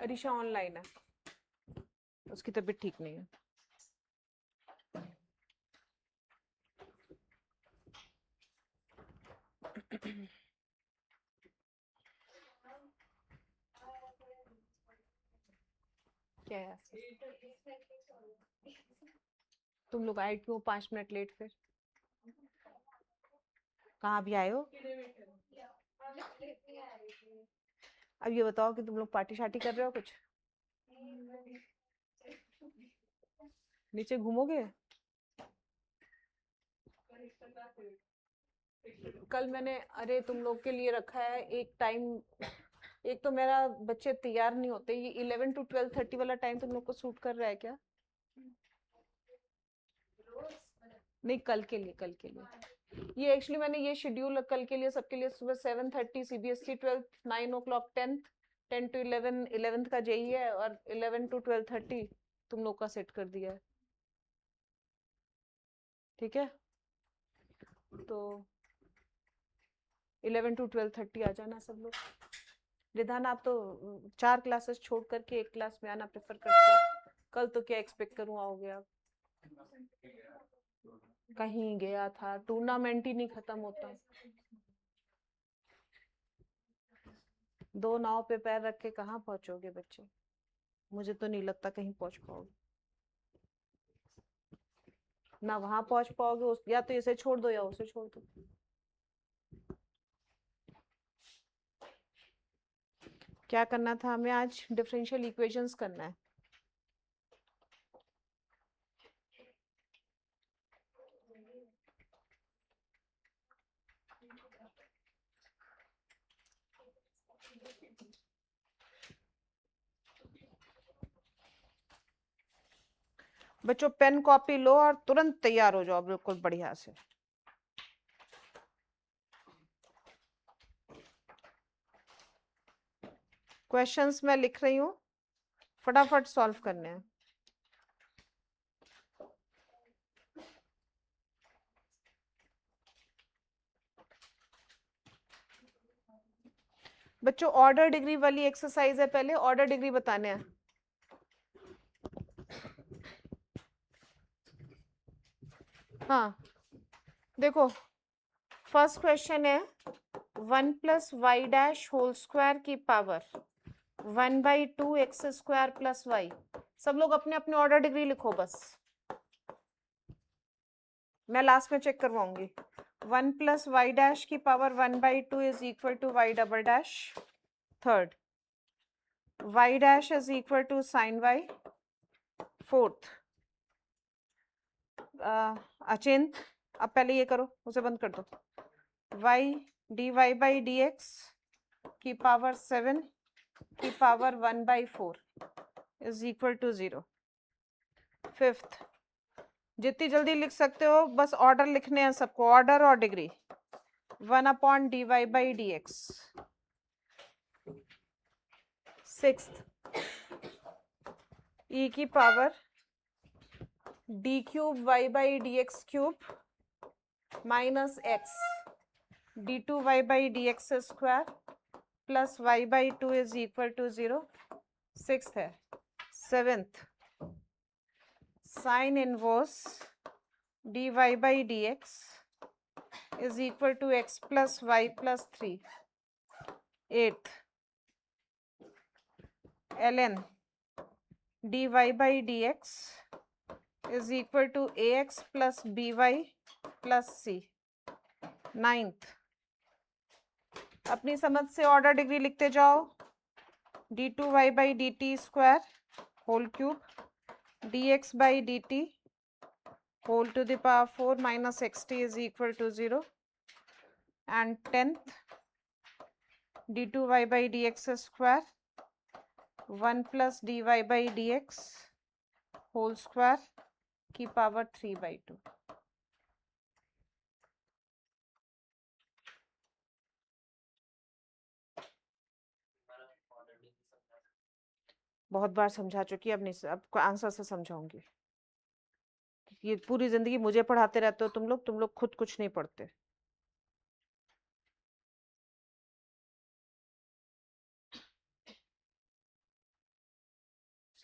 Arisha online है, उसकी तबीयत ठीक नहीं है। क्या है तुम लोग आए क्यों 5 मिनट लेट? फिर कहाँ भी आए हो? अब ये बताओ कि तुम लोग पार्टी शार्टी कर रहे हो कुछ? नीचे घूमोगे? कल मैंने अरे तुम लोग के लिए रखा है एक टाइम। एक तो मेरा बच्चे तैयार नहीं होते, ये 11 to 12:30 वाला टाइम तुम लोग को सूट कर रहा है क्या? नहीं, कल के लिए, कल के लिए ये एक्चुअली मैंने ये शेड्यूल कल के लिए सबके लिए सुबह 7:30 CBSE 12th 9 o'clock 10th 10 to 11 11th का जेई है और 11 to 12:30 तुम लोग का सेट कर दिया है। ठीक है, तो 11 to 12:30 आ जाना सब लोग। रिधान आप तो 4 क्लासेस छोड़ करके एक क्लास में आना प्रेफर करते हो। कल तो क्या एक्सपेक्ट करूँ आओगे आप? कहीं गया था, टूर्नामेंट ही नहीं खत्म होता। 2 नाव पे पैर रख के कहाँ पहुंचोगे बच्चे? मुझे तो नहीं लगता कहीं पहुंच पाओगे, ना वहां पहुंच पाओगे या तो इसे छोड़ दो या उसे छोड़ दो। क्या करना था हमें आज? डिफरेंशियल इक्वेशंस करना है। बच्चों पेन कॉपी लो और तुरंत तैयार हो जाओ बिल्कुल बढ़िया से। क्वेश्चंस मैं लिख रही हूँ, फटाफट सॉल्व करने हैं। बच्चों ऑर्डर डिग्री वाली एक्सरसाइज है, पहले ऑर्डर डिग्री बताने हैं। हाँ देखो, फर्स्ट क्वेश्चन है 1 + y' होल स्क्वायर की पावर 1/2 x² + y। सब लोग अपने अपने ऑर्डर डिग्री लिखो बस, मैं लास्ट में चेक करवाऊंगी। 1 + y' की power 1/2 is equal to y'। Third, y' is equal to sin y। Fourth, Achint अब पहले ये करो, उसे बंद कर दो। y dy/dx की पावर 7 की power 1/4 is equal to 0। Fifth, जितनी जल्दी लिख सकते हो बस ऑर्डर लिखने हैं सबको, ऑर्डर और डिग्री। 1/dy/dx। सिक्स्थ, e की power d³ y/dx³ minus x d2y/dx² plus y/2 is equal to 0। Sixth है। Seventh, sine inverse dy/dx is equal to x + y + 3। Eighth, ln dy/dx is equal to ax plus by plus c। Ninth, अपनी समझ से order degree लिखते जाओ। d2y/dt² whole cube dx/dt whole to the power 4 minus xt is equal to 0। and 10th, d2y/dx² 1 + dy/dx whole square की power 3/2। बहुत बार समझा चुकी, अब नहीं, अब आंसर से समझाऊंगी। ये पूरी जिंदगी मुझे पढ़ाते रहते हो तुम लोग खुद कुछ नहीं पढ़ते।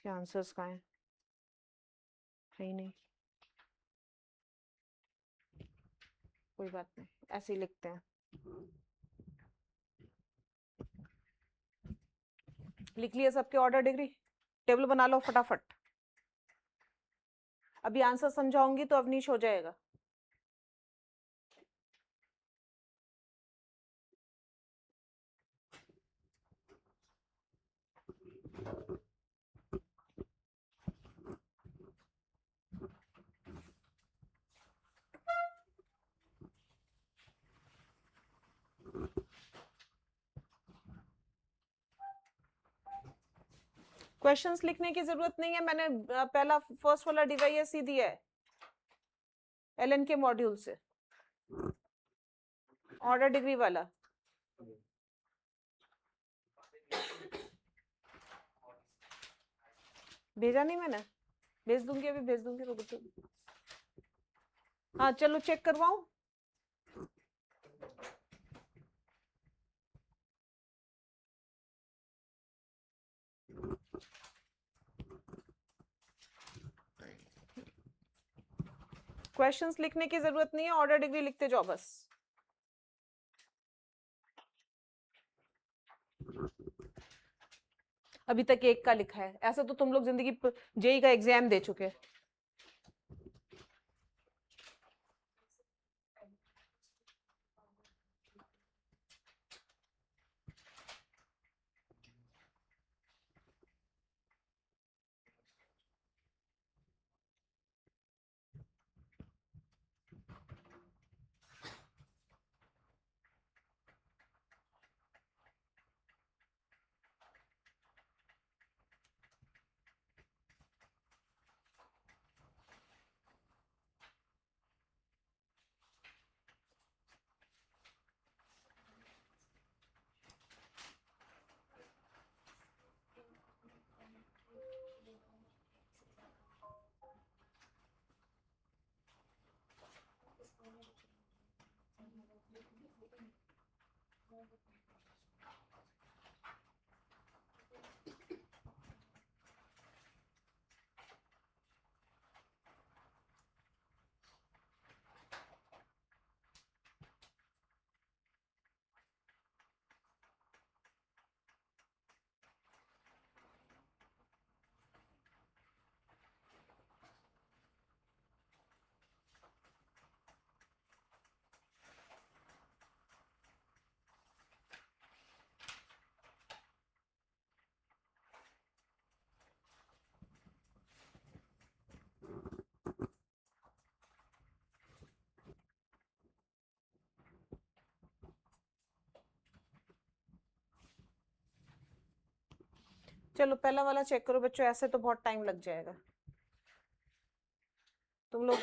इसके आंसर्स कहाँ हैं? है ही नहीं, कोई बात नहीं, ऐसे ही लिखते हैं। लिख लिया सबके ऑर्डर डिग्री? टेबल बना लो फटाफट, अभी आंसर समझाऊंगी तो अवनीश हो जाएगा। क्वेश्चंस लिखने की जरूरत नहीं है, मैंने पहला फर्स्ट वाला डिवाइस ही दिया है एलएन के मॉड्यूल से, ऑर्डर डिग्री वाला। भेजा नहीं मैंने, भेज दूंगी, अभी भेज दूंगी, रुक जाओ। हाँ चलो चेक करवाऊं। क्वेश्चंस लिखने की जरूरत नहीं है, ऑर्डर डिग्री लिखते जाओ बस। अभी तक एक का लिखा है, ऐसा तो तुम लोग जिंदगी जेई का एग्जाम दे चुके। चलो पहला वाला चेक करो बच्चों, ऐसे तो बहुत टाइम लग जाएगा तुम लोग।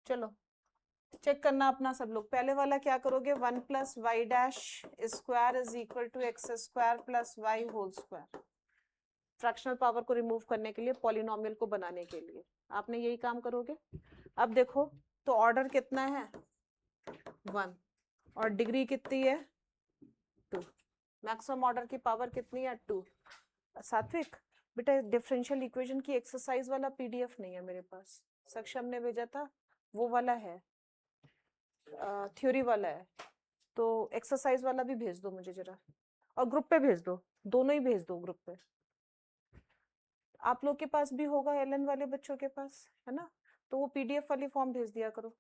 चलो चेक करना अपना सब लोग। पहले वाला क्या करोगे, 1 + y' square is equal to x² + y whole square. Fractional power को रिमूव करने के लिए, पॉलिनोमियल को बनाने के लिए आपने यही काम करोगे। अब देखो तो ऑर्डर कितना है 1 और डिग्री कितनी है 2, मैक्सिमम ऑर्डर की पावर कितनी है 2। सात्विक बेटा डिफरेंशियल इक्वेशन की एक्सरसाइज वाला पीडीएफ नहीं है मेरे पास, सक्षम ने भेजा था वो वाला है, थ्योरी वाला है, तो एक्सरसाइज वाला भी भेज दो मुझे जरा, और ग्रुप पे भेज दो, दोनों ही भेज दो ग्रुप पे। आप लोग के पास भी होगा एलएन वाले बच्चों के पास, है ना, तो वो पीडीएफ वाली फॉर्म भेज दिया करो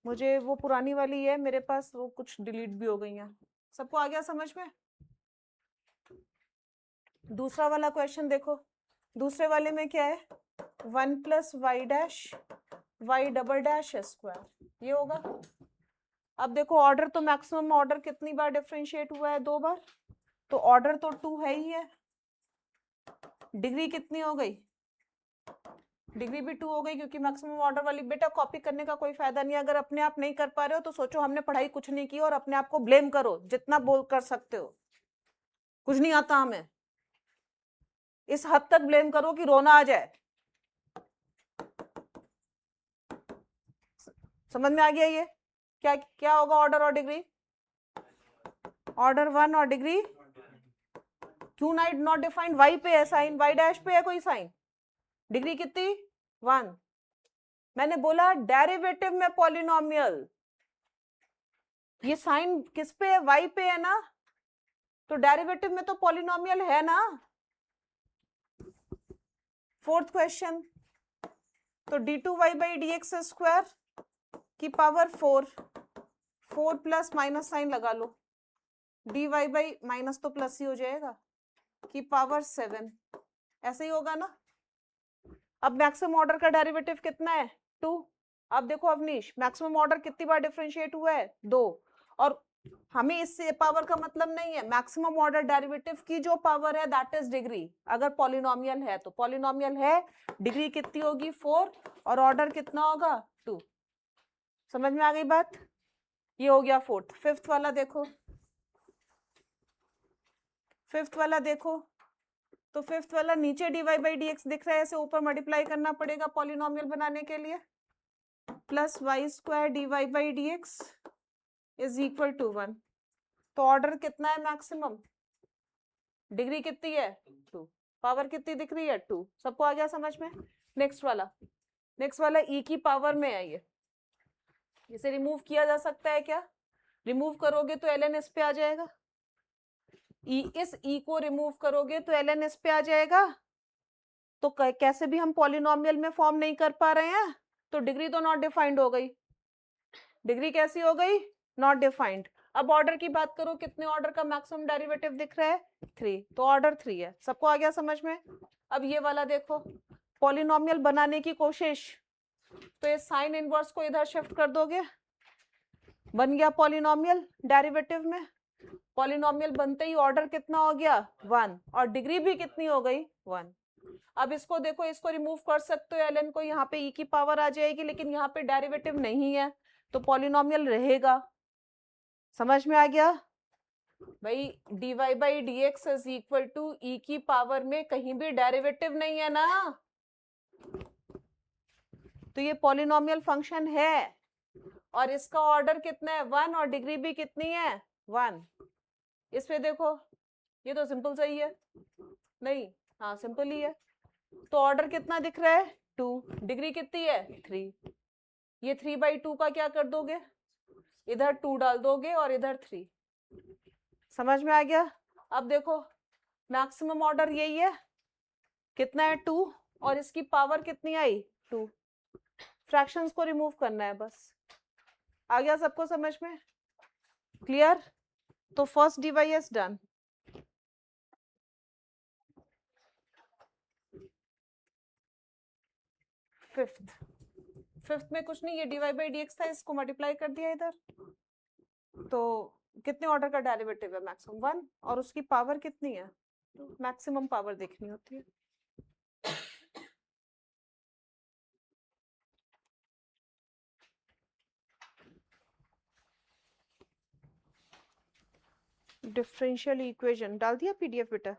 मुझे, वो पुरानी वाली है मेरे पास, वो कुछ डिलीट भी हो गई है। सबको आ गया समझ में? दूसरा वाला क्वेश्चन देखो, दूसरे वाले में क्या है 1 + y' ये होगा। अब देखो ऑर्डर तो मैक्सिमम ऑर्डर कितनी बार डिफरेंशिएट हुआ है 2 बार, तो ऑर्डर तो 2 है ही है। डिग्री कितनी हो गई, डिग्री भी 2 हो गई क्योंकि मैक्सिमम ऑर्डर वाली। बेटा कॉपी करने का कोई फायदा नहीं, अगर अपने आप नहीं कर पा रहे हो तो सोचो हमने पढ़ाई कुछ नहीं की और अपने आप को ब्लेम करो जितना बोल कर सकते हो, कुछ नहीं आता हमें, इस हद तक ब्लेम करो कि रोना आ जाए। समझ में आ गया ये क्या क्या होगा ऑर्डर और डिग्री? ऑर्डर 1 और डिग्री क्यों नॉट डिफाइंड? वाई पे है साइन, वाई डैश पे है कोई साइन, डिग्री कितनी? 1। मैंने बोला डेरिवेटिव में पॉलिनोमियल, ये साइन किस पे है? वाई पे है ना, तो डेरिवेटिव में तो पॉलिनोमियल है ना। फोर्थ क्वेश्चन, तो d2y by D x square की पावर 4 प्लस माइनस साइन लगा लो, dy बाई माइनस तो प्लस ही हो जाएगा, की पावर 7, ऐसे ही होगा ना। अब मैक्सिमम ऑर्डर का डेरिवेटिव कितना है? 2। अब देखो अवनीश, मैक्सिमम ऑर्डर कितनी बार डिफरेंशिएट हुआ है? 2। और हमें इससे पावर का मतलब नहीं है, मैक्सिमम ऑर्डर डेरिवेटिव की जो पावर है दैट इज डिग्री। अगर पॉलिनोमियल है तो पॉलिनोमियल है, डिग्री कितनी होगी? 4, और ऑर्डर कितना होगा? 2। समझ में आ गई बात? ये हो गया फोर्थ। फिफ्थ वाला देखो, फिफ्थ वाला देखो, तो फिफ्थ वाला नीचे dy बाई डी एक्स दिख रहा है, ऐसे ऊपर मल्टीप्लाई करना पड़ेगा पॉलिनोमियल बनाने के लिए, plus Y square dy by D x is equal to 1। तो ऑर्डर कितना है मैक्सिमम? डिग्री कितनी है? 2। पावर कितनी दिख रही है? 2। सबको आ गया समझ में? नेक्स्ट वाला, नेक्स्ट वाला e की पावर में है ये, इसे रिमूव किया जा सकता है क्या? रिमूव करोगे तो ln इस पे आ जाएगा, इस e को रिमूव करोगे तो ln इस पे आ जाएगा। तो कैसे भी हम पॉलिनोमियल में फॉर्म नहीं कर पा रहे हैं, तो डिग्री तो नॉट डिफाइंड हो गई। डिग्री कैसी हो गई? Not defined. अब ऑर्डर की बात करो, कितने ऑर्डर का मैक्सिमम डेरिवेटिव दिख रहा है? 3, तो ऑर्डर 3 है। सबको आ गया समझ में? अब ये वाला देखो, पॉलिनोमियल बनाने की कोशिश, तो ये साइन इनवर्स को इधर शिफ्ट कर दोगे, बन गया पॉलिनोमियल डेरिवेटिव में। पॉलिनोमियल बनते ही ऑर्डर कितना हो गया? 1, और डिग्री भी कितनी हो गई? 1। अब इसको देखो, इसको रिमूव कर सकते हो ln को, यहाँ पे e की पावर आ जाएगी, लेकिन यहाँ पे डेरिवेटिव नहीं है तो पॉलिनोमियल रहेगा। समझ में आ गया भाई? dy by D x is equal to e की पावर में कहीं भी डेरिवेटिव नहीं है ना, तो ये पॉलिनोमियल फंक्शन है, और इसका ऑर्डर कितना है? 1, और डिग्री भी कितनी है? 1। इस पे देखो, ये तो सिंपल सही है, नहीं हाँ सिंपल ही है। तो ऑर्डर कितना दिख रहा है? 2। डिग्री कितनी है? 3। ये 3/2 का क्या कर दोगे? इधर 2 डाल दोगे और इधर 3। समझ में आ गया? अब देखो मैक्सिमम ऑर्डर यही है, कितना है? 2, और इसकी पावर कितनी आई? 2। फ्रैक्शंस को रिमूव करना है बस। आ गया सबको समझ में? क्लियर? तो फर्स्ट डिवाइस डन। फिफ्थ में कुछ नहीं, ये dy बाई डी एक्स था, इसको मल्टीप्लाई कर दिया इधर, तो कितने ऑर्डर का डेरिवेटिव है? मैक्सिमम 1, और उसकी पावर कितनी है? मैक्सिमम पावर देखनी होती है। डिफरेंशियल इक्वेशन डाल दिया पीडीएफ बेटा?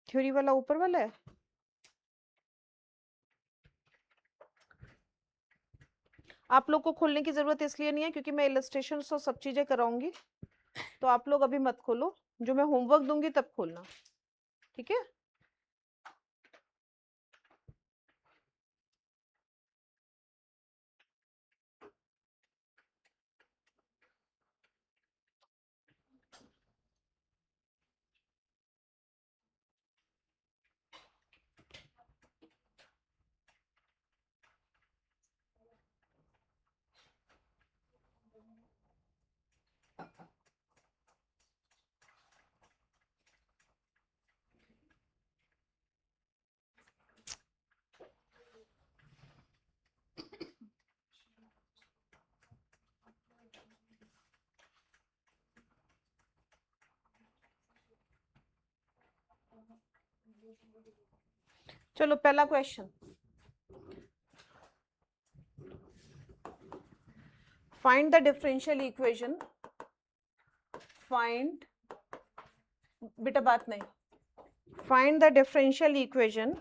थ्योरी वाला ऊपर वाला है? आप लोग को खोलने की जरूरत इसलिए नहीं है क्योंकि मैं इलस्ट्रेशन और सब चीजें कराऊंगी, तो आप लोग अभी मत खोलो, जो मैं होमवर्क दूंगी तब खोलना, ठीक है? चलो पहला question, find the differential equation, find, बेटा बात नहीं, find the differential equation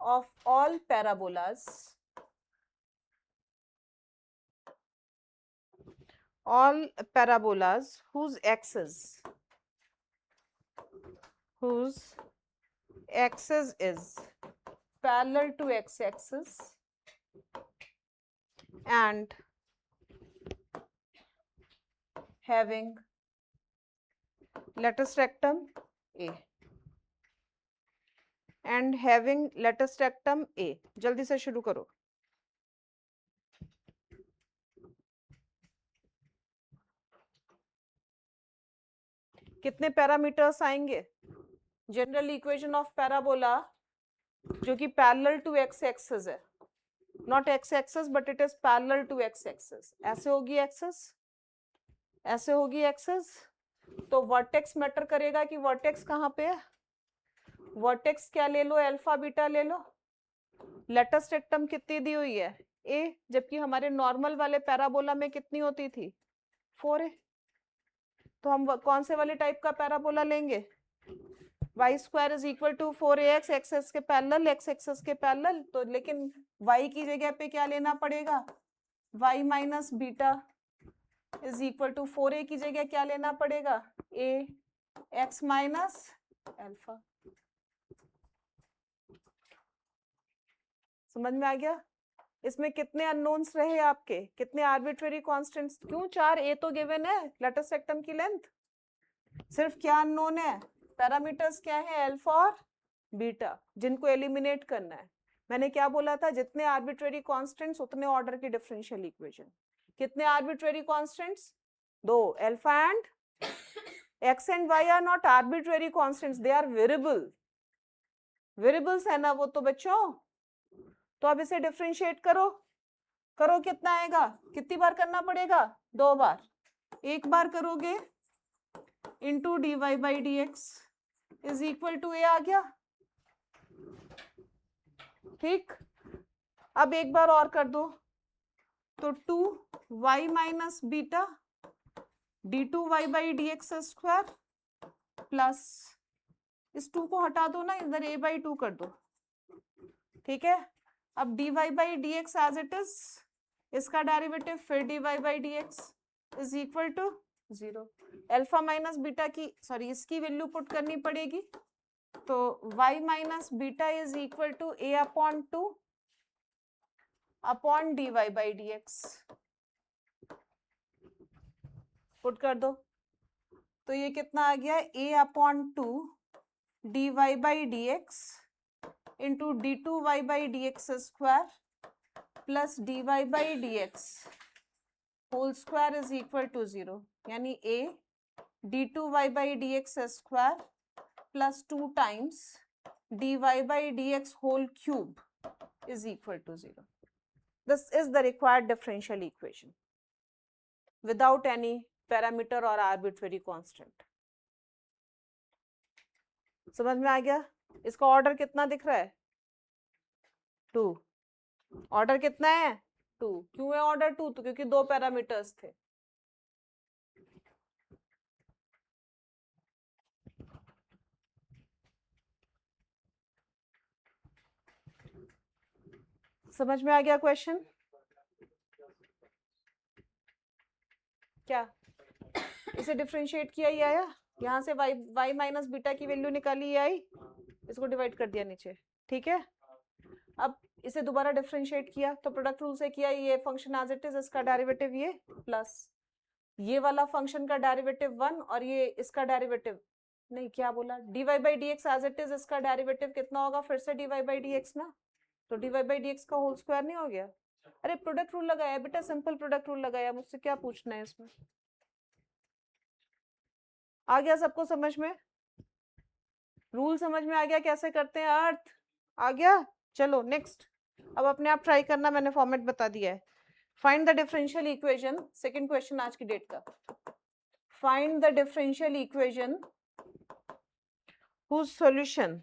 of all parabolas, all parabolas whose axes whose axis is parallel to x-axis and having lattice rectum A and having lattice rectum A. जल्दी से शुरू करो. कितने parameters आएंगे? General equation of parabola जो कि parallel to x axis है, not x axis but it is parallel to x axis. ऐसे होगी एक्सिस, ऐसे होगी एक्सिस. तो वर्टेक्स मैटर करेगा कि वर्टेक्स कहाँ पे है. वर्टेक्स क्या ले लो, अल्फा बीटा ले लो. लेटस रेक्टम कितनी दी हुई है? ए, जबकि हमारे नॉर्मल वाले पैराबोला में कितनी होती थी? 4a. तो हम कौन से वाले टाइप का पैराबोला लेंगे? y square is equal to 4ax, x के पैरेलल, एक्स एक्सिस के पैरेलल. तो लेकिन y की जगह पे क्या लेना पड़ेगा? y minus beta is equal to 4a की जगह क्या लेना पड़ेगा? a x minus alpha. समझ में आ गया? इसमें कितने अननोन्स रहे आपके, कितने आर्बिट्रेरी कांस्टेंट्स? क्यों 4? a तो गिवन है, लेटस रेक्टम की लेंथ. सिर्फ क्या अननोन है? पैरामीटर्स क्या है? अल्फा और बीटा, जिनको एलिमिनेट करना है. मैंने क्या बोला था? जितने आर्बिट्रेरी कांस्टेंट्स उतने ऑर्डर की डिफरेंशियल इक्वेशन. कितने arbitrary constants? 2. Alpha and x and y are not arbitrary constants, they are variable. Variables है ना वो तो बच्चों. तो अब इसे डिफरेंशिएट करो. करो, कितना आएगा? कितनी बार करना पड़ेगा? 2 बार. एक बार करोगे into dy by dx is equal to a आ गया. ठीक. अब एक बार और कर दो तो 2y minus beta d2y by dx square plus, इस 2 को हटा दो ना, इधर a बाई 2 कर दो. ठीक है. अब dy by dx as it is, इसका डेरिवेटिव फिर dy by dx is equal to 0. Alpha minus beta की, सॉरी, इसकी वैल्यू पुट करनी पड़ेगी. तो y minus beta is equal to a upon 2 upon dy by dx. Put कर दो तो ये कितना आ गया? a upon 2 dy by dx into d2y by dx square plus dy by dx whole square is equal to 0. यानी a d2y by dx square plus 2 times dy by dx whole cube is equal to 0. This is the required differential equation without any parameter or arbitrary constant. समझ में आ गया? इसका order कितना दिख रहा है? 2. Order कितना है? 2. क्यों है ऑर्डर 2? तो क्योंकि 2 पैरामीटर्स थे. समझ में आ गया क्वेश्चन? क्या इसे डिफरेंशिएट किया ही आया? यहाँ से y माइनस बीटा की वैल्यू निकाली आई, इसको डिवाइड कर दिया नीचे. ठीक है. अब इसे दोबारा डिफरेंशिएट किया तो प्रोडक्ट रूल से किया. ये फंक्शन एज इट इज, इसका डेरिवेटिव ये प्लस ये वाला फंक्शन का डेरिवेटिव 1 और ये इसका डेरिवेटिव, नहीं क्या बोला, dy by dx as it is, इसका डेरिवेटिव कितना होगा? फिर से dy बाई dx ना. तो dy बाई dx का होल स्क्वायर नहीं हो गया? अरे प्रोडक्ट रूल लगाया बेटा, सिंपल प्रोडक्ट रूल लगाया. मुझसे क्या पूछना है इसमें? आ गया सबको समझ में? रूल समझ में आ गया कैसे करते हैं? अर्थ आ गया? चलो नेक्स्ट. अब अपने आप ट्राई करना, मैंने फॉर्मेट बता दिया है. Find the differential equation, second question आज की डेट का. Find the differential equation whose solution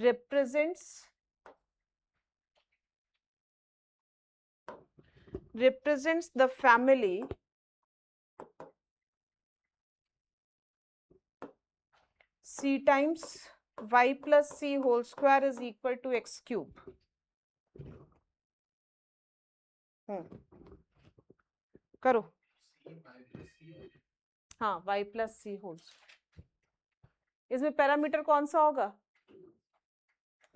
represents the family c times y plus c whole square is equal to x cube. करो। हाँ, y प्लस सी holes. इसमें parameter कौन सा होगा?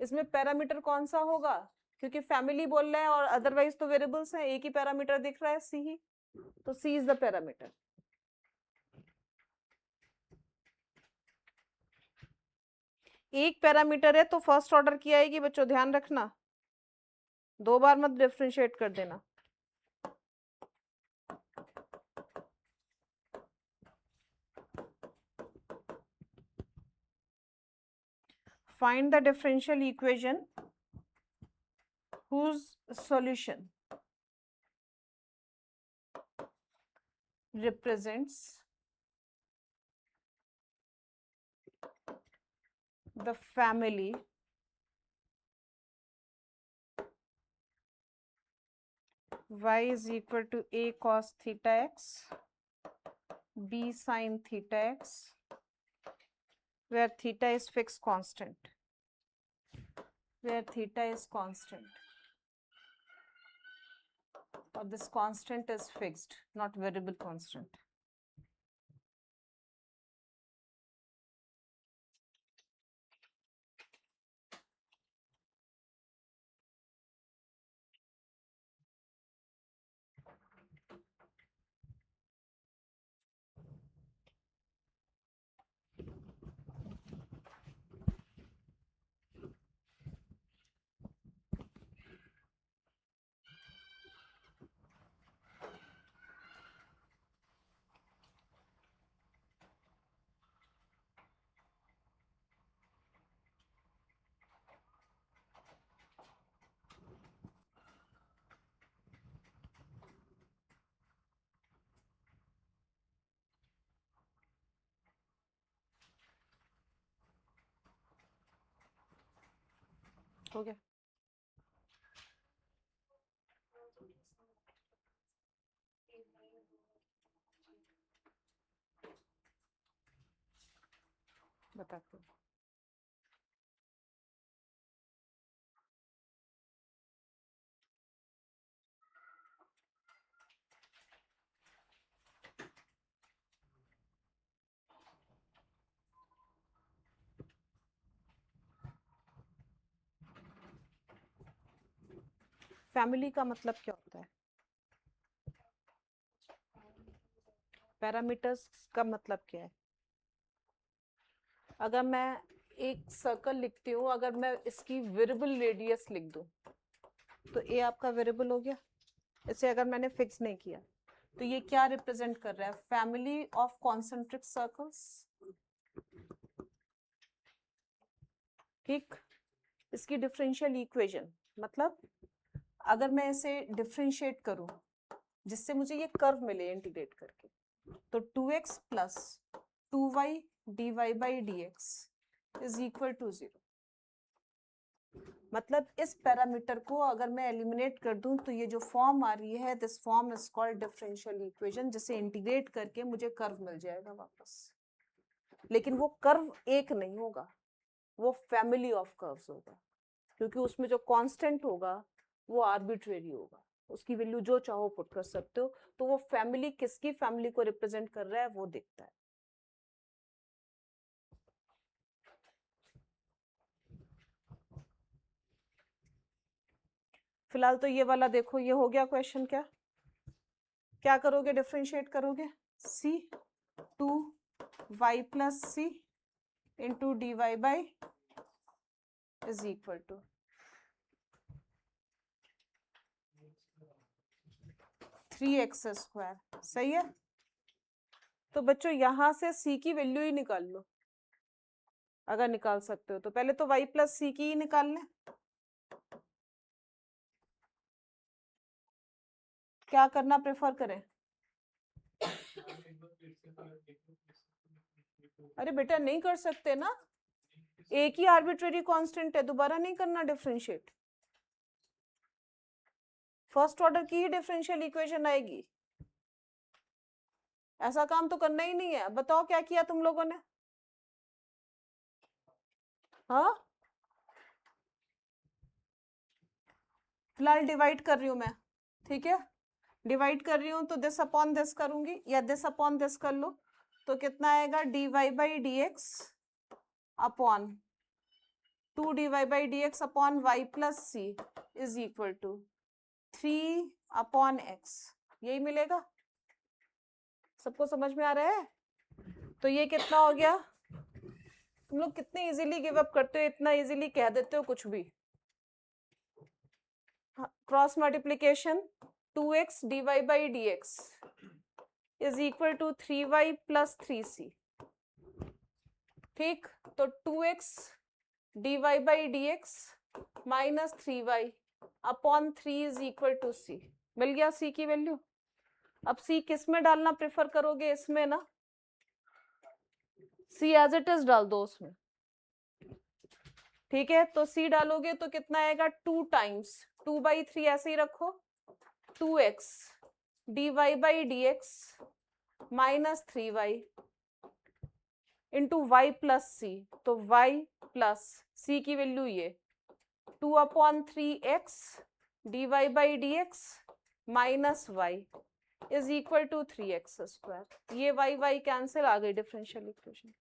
इसमें पैरामीटर कौन सा होगा? क्योंकि फैमिली बोल रहे हैं और अदरवाइज तो वेरिएबल्स हैं, एक ही पैरामीटर दिख रहा है सी ही, तो सी इज द पैरामीटर। एक पैरामीटर है तो फर्स्ट ऑर्डर की आएगी बच्चों, ध्यान रखना, 2 बार मत डिफरेंशिएट कर देना। Find the differential equation whose solution represents the family y is equal to a cos theta x, b sin theta x, where theta is fixed constant, or this constant is fixed, not variable constant. हो गया? बताते हैं। Family का मतलब क्या होता है? Parameters का मतलब क्या है? अगर मैं एक सर्कल लिखती हूँ, अगर मैं इसकी वेरिएबल रेडियस लिख दूं तो ए आपका वेरिएबल हो गया। इसे अगर मैंने फिक्स नहीं किया तो ये क्या रिप्रेजेंट कर रहा है? Family of concentric circles. ठीक, इसकी डिफरेंशियल इक्वेशन मतलब अगर मैं इसे डिफरेंशिएट करूं जिससे मुझे ये कर्व मिले इंटीग्रेट करके, तो 2x plus 2y dy by dx is equal to 0। मतलब इस पैरामीटर को अगर मैं एलिमिनेट कर दूं तो ये जो फॉर्म आ रही है, this form is called differential equation, जिसे इंटीग्रेट करके मुझे कर्व मिल जाएगा वापस। लेकिन वो कर्व एक नहीं होगा, वो फैमिली ऑफ कर्व्स होगा, क्योंकि उसमें जो कांस्टेंट होगा वो आर्बिट्रेरी होगा, उसकी वैल्यू जो चाहो पुट कर सकते हो। तो वो फैमिली किसकी फैमिली को रिप्रेजेंट कर रहा है वो दिखता है। फिलहाल तो ये वाला देखो, ये हो गया क्वेश्चन। क्या करोगे? डिफरेंशिएट करोगे c 2y plus c into d Y by is equal to 3x square. सही है? तो बच्चों यहां से c की वैल्यू ही निकाल लो, अगर निकाल सकते हो तो। पहले तो y प्लस सी की ही निकाल लें। क्या करना प्रेफर करें? अरे बेटा नहीं कर सकते ना, एक ही आर्बिट्रेरी कांस्टेंट है, दोबारा नहीं करना डिफरेंशिएट। फर्स्ट ऑर्डर की ही डिफरेंशियल इक्वेशन आएगी। ऐसा काम तो करना ही नहीं है। बताओ क्या किया तुम लोगों ने? हाँ, फिलहाल डिवाइड कर रही हूं मैं, ठीक है? डिवाइड कर रही हूँ तो दिस अपॉन दिस करूंगी या दिस अपॉन दिस कर लो, तो कितना आएगा dy by D x upon 2 dy by D x upon y plus c is equal to 3 upon x. यही मिलेगा, सबको समझ में आ रहा है? तो ये कितना हो गया? तुम लोग कितने इजीली गिव अप करते हो, इतना इजीली कह देते हो कुछ भी। Cross multiplication 2x dy by D x is equal to 3y plus 3c। ठीक, तो 2x dy by D x minus 3y upon 3 is equal to c। मिल गया c की वैल्यू। अब c किस में डालना प्रेफर करोगे? इसमें ना, c एज इट इज डाल दो उसमें। ठीक है, तो c डालोगे तो कितना आएगा 2 टाइम्स 2 बाई 3 ऐसे ही रखो, 2x dy by D x minus 3y into Y plus C. तो y प्लस c की वैल्यू ये 2 upon 3x dy by D x minus Y is equal to 3x square. ये y कैंसिल, आ गई differential equation.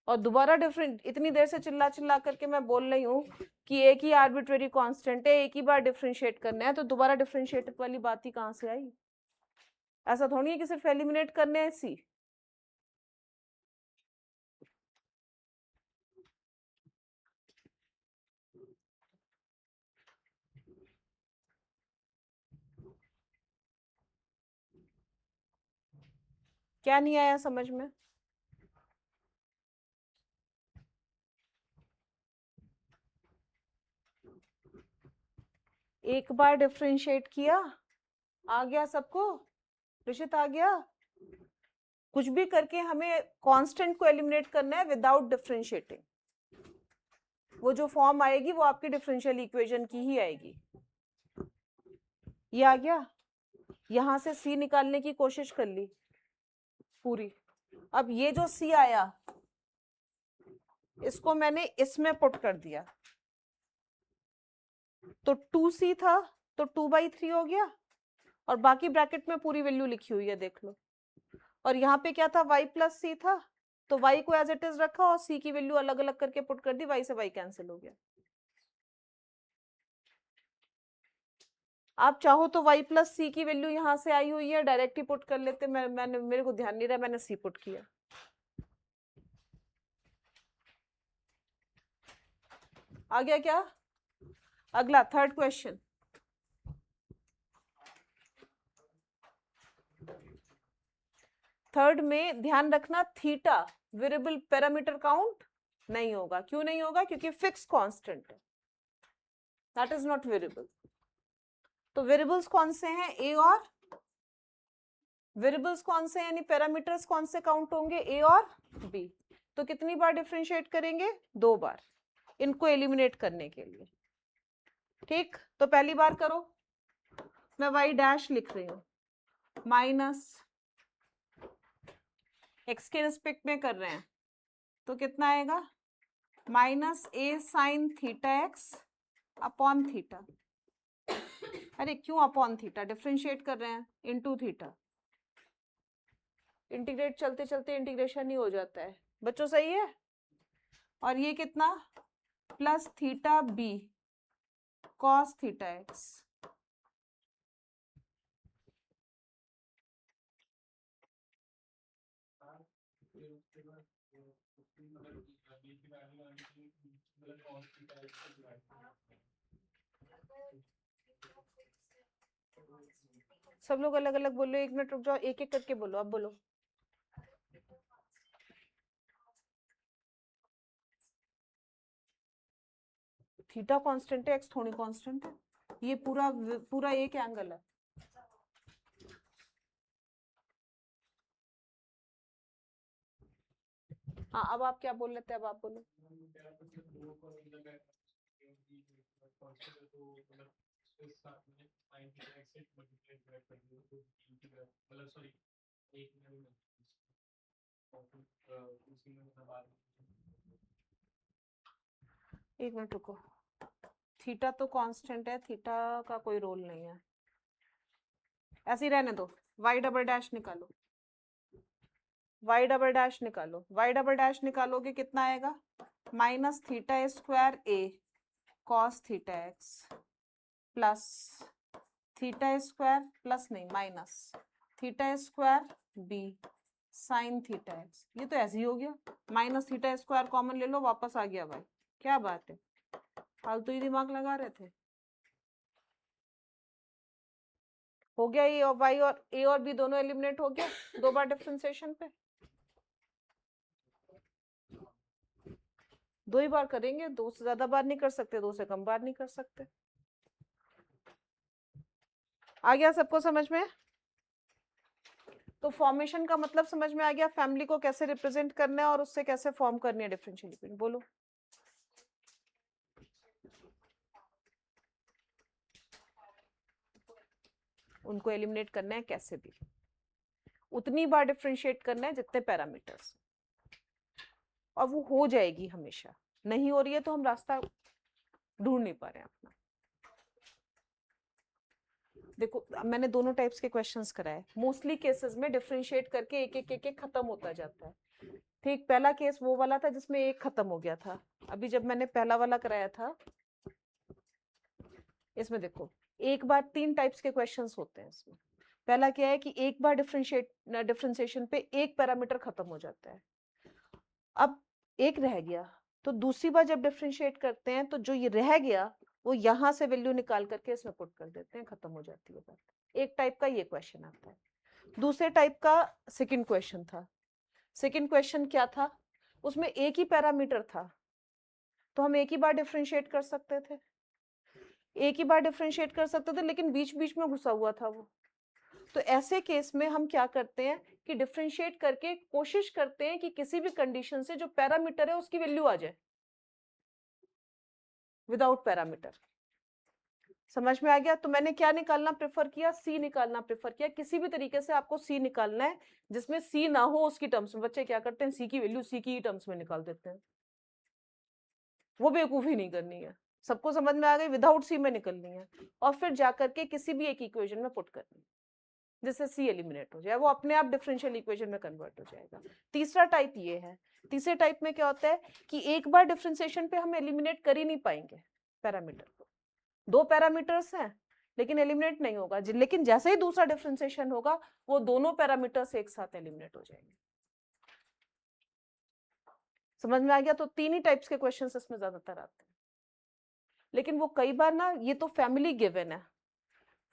और दोबारा different, इतनी देर से चिल्ला चिल्ला करके मैं बोल रही हूँ कि एक ही आर्बिट्रेरी कांस्टेंट है, एक ही बार डिफरेंशिएट करना है, तो दोबारा डिफरेंशिएट वाली बात ही कहाँ से आई? ऐसा थोड़ी है कि सिर्फ एलिमिनेट करने हैं सी। क्या नहीं आया समझ में? एक बार डिफरेंशिएट किया, आ गया सबको? ऋषित आ गया? कुछ भी करके हमें कांस्टेंट को एलिमिनेट करना है विदाउट डिफरेंशिएटिंग। वो जो फॉर्म आएगी वो आपकी डिफरेंशियल इक्वेशन की ही आएगी। ये आ गया? यहां से सी निकालने की कोशिश कर ली पूरी। अब ये जो सी आया इसको मैंने इसमें पुट कर दिया, तो 2c था तो 2/3 हो गया, और बाकी ब्रैकेट में पूरी वैल्यू लिखी हुई है, देख लो। और यहाँ पे क्या था? y प्लस सी था, तो y को एज इट इज रखा और c की वैल्यू अलग अलग करके पुट कर दी, y से y कैंसिल हो गया। आप चाहो तो y प्लस सी की वैल्यू यहाँ से आई हुई है, डायरेक्ट ही पुट कर लेते। मैंने मेरे को ध्यान नहीं रहा, मैंने c पुट किया। आ गया क्या? अगला थर्ड क्वेश्चन। थर्ड में ध्यान रखना, थीटा वेरिएबल पैरामीटर काउंट नहीं होगा। क्यों नहीं होगा? क्योंकि फिक्स कांस्टेंट है, दैट इज नॉट वेरिएबल। तो वेरिएबल्स कौन से हैं? ए और वेरिएबल्स कौन से हैं, यानी पैरामीटर्स कौन से काउंट होंगे? ए और बी। तो कितनी बार डिफरेंशिएट करेंगे? 2 बार, इनको एलिमिनेट करने के लिए। ठीक, तो पहली बार करो, मैं y डैश लिख रही हूँ, माइनस x के रिस्पेक्ट में कर रहे हैं, तो कितना आएगा? Minus A sine theta X upon theta. अरे क्यों अपॉन थीटा? डिफरेंशिएट कर रहे हैं, इनटू थीटा। इंटीग्रेट चलते चलते इंटीग्रेशन ही हो जाता है बच्चों, सही है? और ये कितना? Plus theta b cos theta x. सब लोग अलग अलग बोलो, 1 मिनट रुक जाओ, एक एक करके बोलो। अब बोलो। थीटा कांस्टेंट है, एक्स थोड़ी कांस्टेंट है। ये पूरा पूरा एक एंगल है। हाँ, अब आप क्या बोल लेते हैं? अब आप बोलो। एक मिनट रुको, थीटा तो कांस्टेंट है, थीटा का कोई रोल नहीं है। ऐसे ही रहने दो, y डबल डैश निकालो, y डबल डैश निकालो, y डबल डैश निकालोगे कितना आएगा, minus theta square a cos theta x plus theta square plus नहीं minus theta square b sine theta x। ये तो ऐसे ही हो गया, माइनस थीटा स्क्वायर कॉमन ले लो, वापस आ गया भाई। क्या बात है, फालतू ही दिमाग लगा रहे थे। हो गया, ये और y और a और b दोनों एलिमिनेट हो गया 2 बार डिफरेंशिएशन पे। 2 ही बार करेंगे, 2 से ज्यादा बार नहीं कर सकते, 2 से कम बार नहीं कर सकते। आ गया सबको समझ में? तो फॉर्मेशन का मतलब समझ में आ गया, फैमिली को कैसे रिप्रेजेंट करना है और उससे कैसे फॉर्म करनी है डिफरेंशियल इक्वेशन। बोलो उनको एलिमिनेट करना है कैसे भी, उतनी बार डिफरेंशिएट करना है जितने पैरामीटर्स, और वो हो जाएगी हमेशा। नहीं हो रही है तो हम रास्ता ढूंढ नहीं पा रहे हैं अपना। देखो मैंने दोनों टाइप्स के क्वेश्चंस कराए, मोस्टली केसेस में डिफरेंशिएट करके एक एक एक एक खत्म होता जाता है। ठीक, पहला केस वो वाला था जिसमें एक खत्म हो गया था। अभी जब मैंने पहला वाला कराया था, इसमें देखो एक बार 3 टाइप्स के क्वेश्चंस होते हैं इसमें। पहला क्या है कि एक बार डिफरेंशिएशन पे एक पैरामीटर खत्म हो जाता है, अब एक रह गया, तो दूसरी बार जब डिफरेंशिएट करते हैं तो जो ये रह गया वो यहां से वैल्यू निकाल करके इसमें पुट कर देते हैं, खत्म हो जाती है बात। एक टाइप का ये क्वेश्चन आता है। दूसरे टाइप का सेकंड क्वेश्चन था। सेकंड क्वेश्चन क्या था, उसमें एक ही पैरामीटर था, तो हम एक ही बार डिफरेंशिएट कर सकते थे, एक ही बार डिफरेंशिएट कर सकते थे, लेकिन बीच बीच में घुसा हुआ था वो। तो ऐसे केस में हम क्या करते हैं कि डिफरेंशिएट करके कोशिश करते हैं कि किसी भी कंडीशन से जो पैरामीटर है उसकी वैल्यू आ जाए विदाउट पैरामीटर। समझ में आ गया? तो मैंने क्या निकालना प्रेफर किया, सी निकालना प्रेफर किया। किसी भी तरीके से आपको सी निकालना है जिसमें सी ना हो उसकी टर्म्स में। बच्चे क्या करते हैं, सी की वैल्यू सी की टर्म्स में निकाल देते हैं, वो बेवकूफी नहीं करनी है। सबको समझ में आ गई, विदाउट सी में निकलनी है और फिर जाकर के किसी भी एक इक्वेशन में पुट करनी है जिससे सी एलिमिनेट हो जाए, वो अपने आप डिफरेंशियल इक्वेशन में कन्वर्ट हो जाएगा। तीसरा टाइप ये है। तीसरे टाइप में क्या होता है कि एक बार डिफरेंशिएशन पे हम एलिमिनेट कर ही नहीं पाएंगे पैरामीटर को, 2 पैरामीटर्स हैं लेकिन एलिमिनेट नहीं होगा, लेकिन जैसे ही दूसरा डिफरेंशिएशन होगा वो दोनों पैरामीटर्स एक साथ एलिमिनेट हो जाएंगे। समझ में आ गया? तो 3 ही टाइप्स के क्वेश्चंस इसमें ज्यादातर आते हैं, लेकिन वो कई बार ना, ये तो फैमिली गिवन है,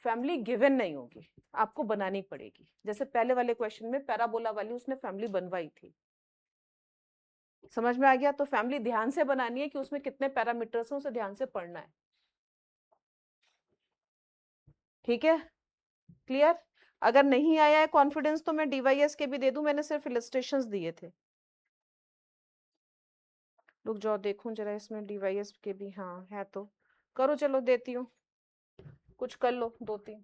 फैमिली गिवन नहीं होगी, आपको बनानी पड़ेगी। जैसे पहले वाले क्वेश्चन में पैराबोला वाली उसने फैमिली बनवाई थी। समझ में आ गया? तो फैमिली ध्यान से बनानी है कि उसमें कितने पैरामीटर्स हैं, उसे ध्यान से पढ़ना है। ठीक है, क्लियर? अगर नहीं आया है कॉन्फिडेंस तो मैं डीवाईएस के भी दे दूं, मैंने सिर्फ इलस्ट्रेशंस दिए थे। रुक जाओ देखूं जरा इसमें डीवाईएस के भी, हाँ है तो करो, चलो देती हूँ, कुछ कर लो 2-3।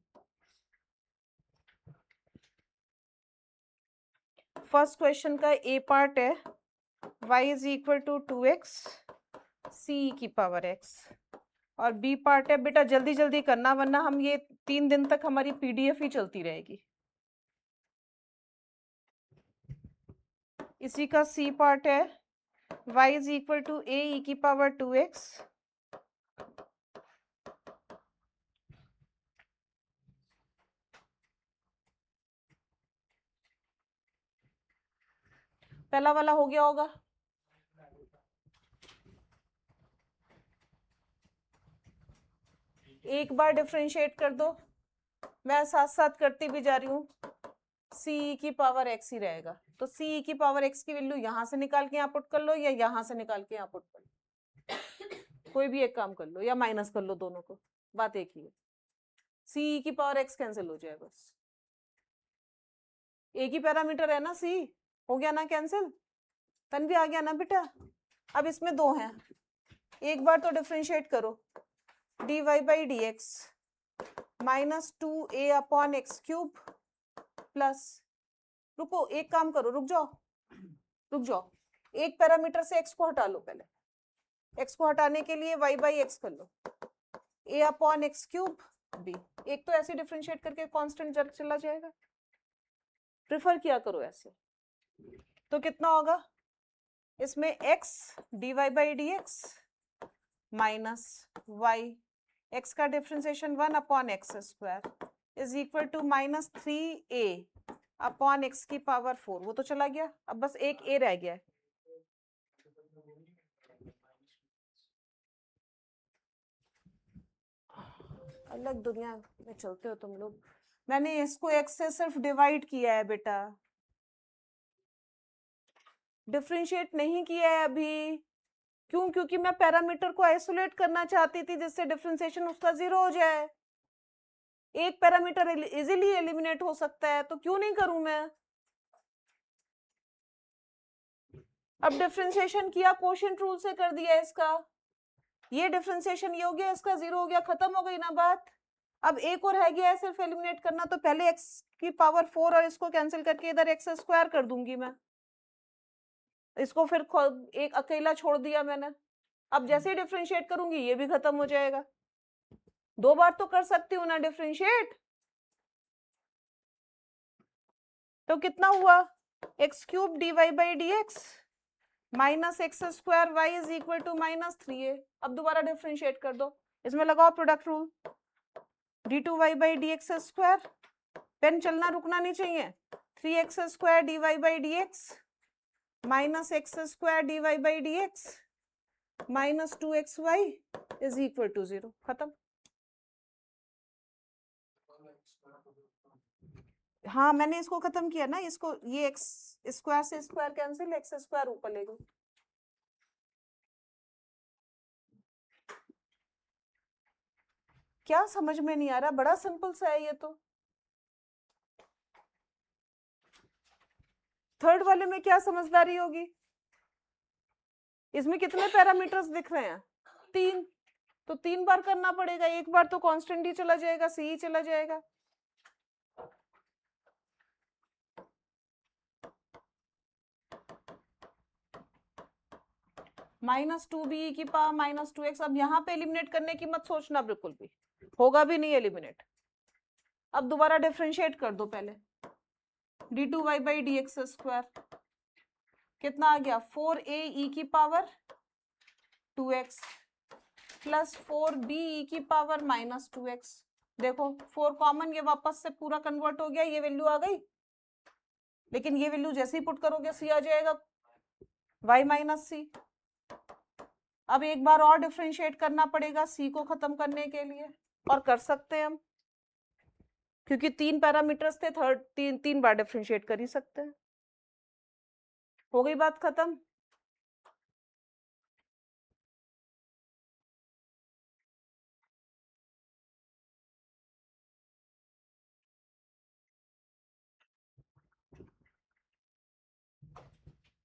फर्स्ट क्वेश्चन का ए पार्ट है y is equal to 2x c की पावर x, और बी पार्ट है, बेटा जल्दी जल्दी करना वरना हम ये 3 दिन तक हमारी पीडीएफ ही चलती रहेगी। इसी का सी पार्ट है y is equal to a e की पावर 2x पहला वाला हो गया होगा। एक बार डिफरेंशिएट कर दो, मैं साथ साथ करती भी जा रही हूँ, सी की पावर x ही रहेगा। तो सी की पावर x की वैल्यू यहां से निकाल के यहाँ पुट कर लो या यहां से निकाल के यहाँ पुट कर लो, कोई भी एक काम कर लो, या माइनस कर लो, दोनों को बात एक ही है। सी की पावर x कैंसिल हो जाए बस, एक ही पैरामीटर है ना, सी हो गया ना कैंसिल, तन भी आ गया ना बेटा। अब इसमें 2 हैं, एक बार तो डिफरेंशिएट करो, dy by D x minus 2a upon x cube plus, रुको एक काम करो, रुक जाओ, एक पैरामीटर से x को हटा लो, पहले x को हटाने के लिए y बाई एक्स कर लो, a upon x cube b. एक तो ऐसे डिफरेंशिएट करके कांस्टेंट चला जाएगा, प्रिफर किया करो ऐसे। तो कितना होगा इसमें, x dy by D x minus Y, X का differentiation 1 upon x square is equal to minus 3a upon X की पावर 4। वो तो चला गया, अब बस एक a रह गया है। अलग दुनिया में चलते हो तुम लोग। मैंने इसको x से सिर्फ डिवाइड किया है बेटा, डिफरेंशिएट नहीं किया है अभी। क्यों? क्योंकि मैं पैरामीटर को आइसोलेट करना चाहती थी जिससे डिफरेंशिएशन उसका 0 हो जाए। एक पैरामीटर इजीली एलिमिनेट हो सकता है, तो क्यों नहीं करूं मैं। अब डिफरेंशिएशन किया, कोशेंट रूल से कर दिया इसका, ये डिफरेंशिएशन ये हो गया, इसका 0 हो गया, खत्म हो गई ना बात। अब एक और है गया है सिर्फ एलिमिनेट करना, तो पहले x की पावर 4 और इसको कैंसिल करके इधर x स्क्वायर कर दूंगी मैं, इसको फिर एक अकेला छोड़ दिया मैंने। अब जैसे ही डिफरेंशिएट करूंगी ये भी खत्म हो जाएगा। 2 बार तो कर सकती हूँ ना डिफरेंशिएट। तो कितना हुआ, x cube d Y by D x minus x square y is equal to minus 3a। अब दोबारा डिफरेंशिएट कर दो, इसमें लगाओ product rule, d two y by D x square, pen चलना रुकना नहीं चाहिए, 3x square D Y by D x minus x square D Y by D x minus 2xy is equal to 0। खत्म। हाँ मैंने इसको खत्म किया ना, इसको ये x स्क्वायर से स्क्वायर कैंसिल, एक्स स्क्वायर ऊपर ले गई। क्या समझ में नहीं आ रहा, बड़ा सिंपल सा है ये तो। थर्ड वाले में क्या समझदारी होगी, इसमें कितने पैरामीटर्स दिख रहे हैं, 3, तो 3 बार करना पड़ेगा, एक बार तो कांस्टेंट ही चला जाएगा, सी ही चला जाएगा। माइनस 2b की पावर माइनस 2x, अब यहाँ पे एलिमिनेट करने की मत सोचना बिल्कुल भी, होगा भी नहीं एलिमिनेट। अब दोबारा डिफरेंशिएट कर दो पहले, d two y by D x square कितना आ गया, 4a e की power 2x plus 4b e की पावर माइनस 2x। देखो 4 कॉमन, ये वापस से पूरा कन्वर्ट हो गया, ये वैल्यू आ गई, लेकिन ये वैल्यू जैसे ही पुट करोगे c आ जाएगा, y माइनस सी। अब एक बार और डिफरेंशिएट करना पड़ेगा c को खत्म करने के लिए, और कर सकते हैं हम क्योंकि 3 पैरामीटर्स थे, थर्ड 3 बार डिफरेंशिएट कर ही सकते हैं। हो गई बात खत्म।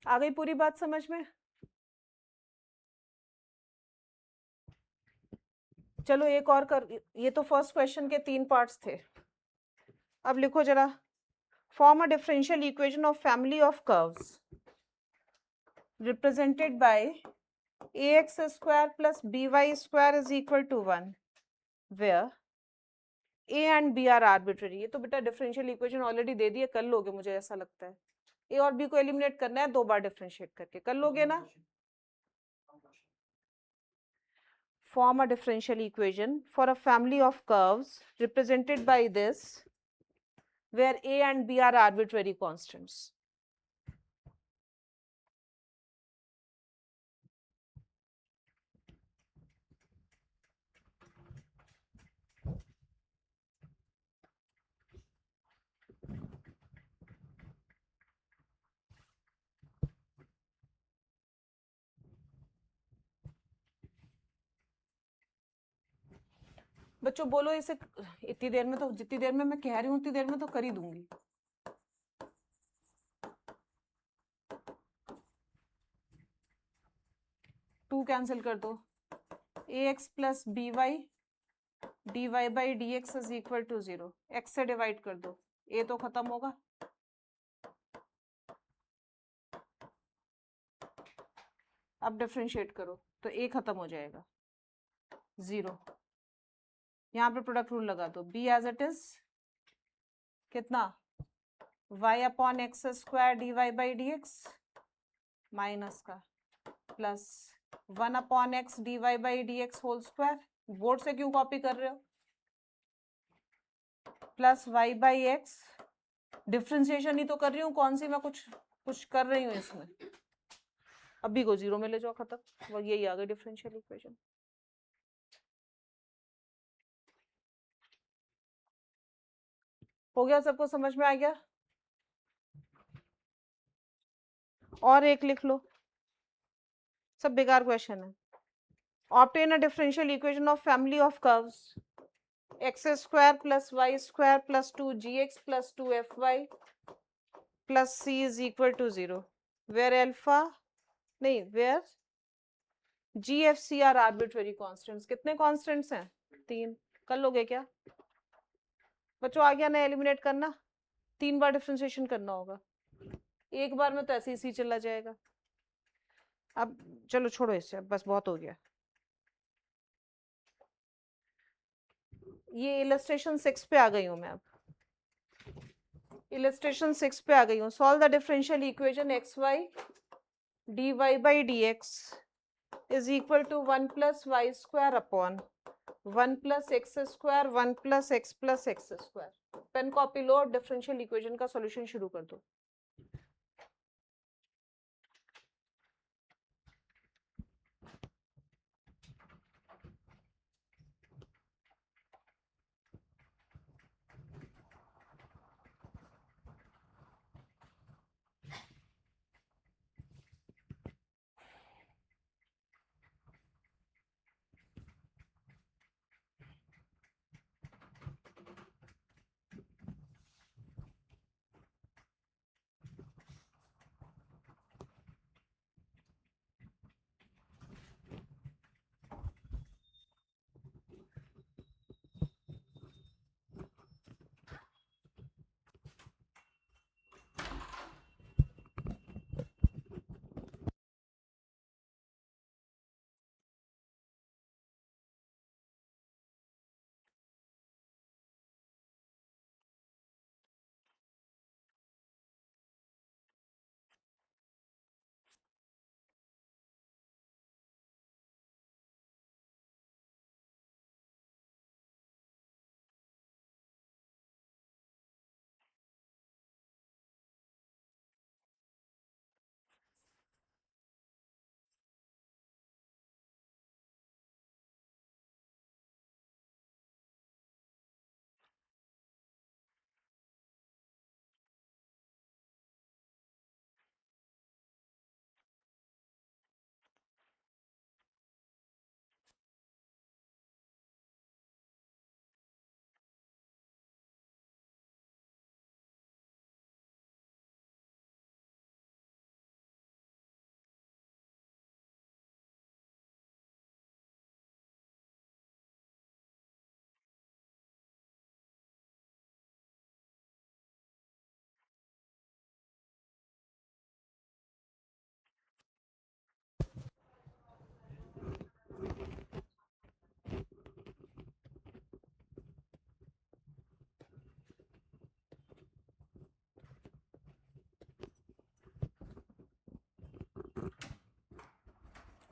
आ गई पूरी बात समझ में। चलो एक और कर, ये तो फर्स्ट क्वेश्चन के 3 पार्ट्स थे। अब लिखो जरा, form a differential equation of family of curves represented by ax square plus by square is equal to 1 where a and b are arbitrary। ये तो बेटा डिफरेंशियल इक्वेशन ऑलरेडी दे दिए, कर लोगे मुझे ऐसा लगता है। a और b को एलिमिनेट करना है 2 बार डिफरेंशिएट करके, कर लोगे ना। Form a differential equation for a family of curves represented by this where a and b are arbitrary constants। बच्चों बोलो इसे, इतनी देर में तो, जितनी देर में मैं कह रही हूँ उतनी देर में तो कर ही दूंगी। टू कैंसिल कर दो, ax plus b y d Y by D x is equal to 0, x से डिवाइड कर दो, a तो खत्म होगा। अब डिफरेंशिएट करो तो a खत्म हो जाएगा, 0। यहाँ पे प्रोडक्ट रूल लगा दो, बी एज इट इज कितना y अपॉन x square D Y by D x minus का plus 1 upon X D Y by D X whole square, board से क्यों कॉपी कर रहे हो, plus y by X, differentiation ही तो कर रही हूँ, कौन सी मैं कुछ कुछ कर रही हूँ इसमें, अभी को जीरो में ले जाओ, खत्म, वो यही आ गई डिफरेंशियल इक्वेशन। हो गया, सबको समझ में आ गया? और एक लिख लो, सब बेकार क्वेश्चन है। Obtain a differential equation of family of curves X square plus Y square plus 2gx plus 2fy plus c is equal to 0 where alpha नहीं where G F C are arbitrary constants. कितने constants हैं? 3। कर लोगे क्या बच्चों? आ गया ना eliminate करना, 3 बार डिफरेंशिएशन करना होगा, एक बार में तो ऐसे ही चला जाएगा। अब चलो छोड़ो इससे, अब बस बहुत हो गया। ये इलस्ट्रेशन 6 पे आ गई हूँ मैं, अब इलस्ट्रेशन 6 पे आ गई हूँ। Solve the differential equation x y d Y by D x is equal to 1 plus Y square upon 1 plus x square 1 plus x square. Pen copy लो, डिफरेंशियल इक्वेशन का सॉल्यूशन शुरू कर दो।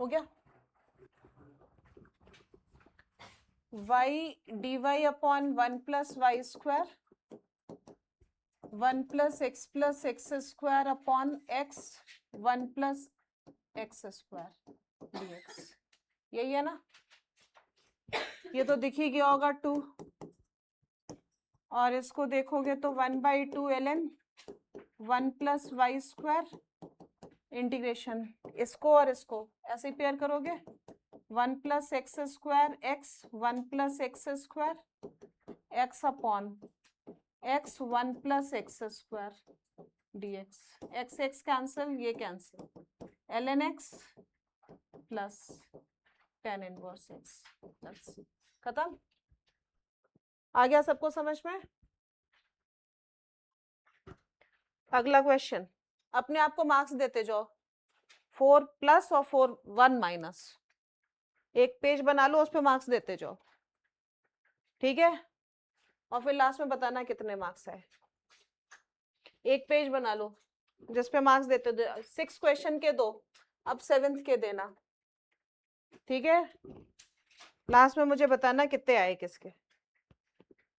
हो गया? y dy upon 1 plus Y square 1 plus x square upon x 1 plus x square dx, यही है ना? ये तो दिख ही गया होगा 2, और इसको देखोगे तो 1/2 ln 1 plus Y square integration, इसको और इसको ऐसे पेयर करोगे 1 plus x square X 1 plus x square X upon X 1 plus x square dx, X X cancel, ये cancel, ln x plus tan inverse x plus, खत्म। आ गया सबको समझ में? अगला क्वेश्चन, अपने आप को मार्क्स देते जाओ, 4 प्लस और 4 1 माइनस, एक पेज बना लो उस पे मार्क्स देते जाओ। ठीक है, और फिर लास्ट में बताना कितने मार्क्स आए। एक पेज बना लो जिसपे मार्क्स देते हो, 6 क्वेश्चन के दो, अब 7th के देना, ठीक है। लास्ट में मुझे बताना कितने आए किसके।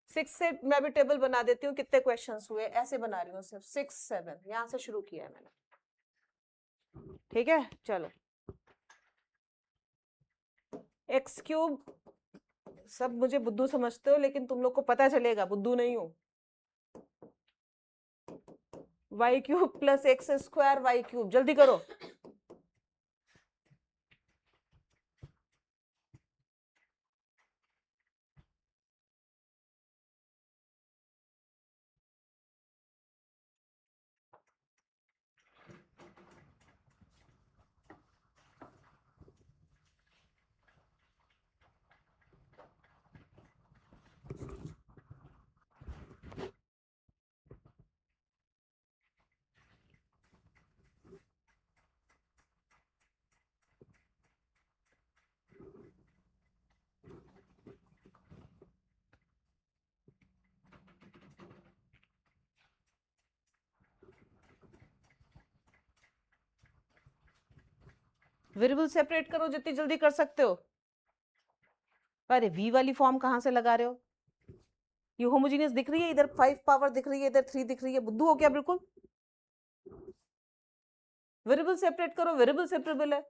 6 से मैं भी टेबल बना देती हूँ कितने क्वेश्चंस हुए, ऐसे बना रही हूँ सिर्फ 6 7 यहाँ से शुरू किया है मैंने, ठीक है। चलो, एक्स क्यूब, सब मुझे बुद्धू समझते हो लेकिन तुम लोग को पता चलेगा बुद्धू नहीं हूँ। Y cube plus x square y cube, जल्दी करो। वेरिएबल सेपरेट करो जितनी जल्दी कर सकते हो। अरे वी वाली फॉर्म कहां से लगा रहे हो, ये होमोजीनियस दिख रही है, इधर 5 पावर दिख रही है, इधर 3 दिख रही है, बुद्धू हो क्या बिल्कुल। वेरिएबल सेपरेट करो, वेरिएबल सेपरेबल है।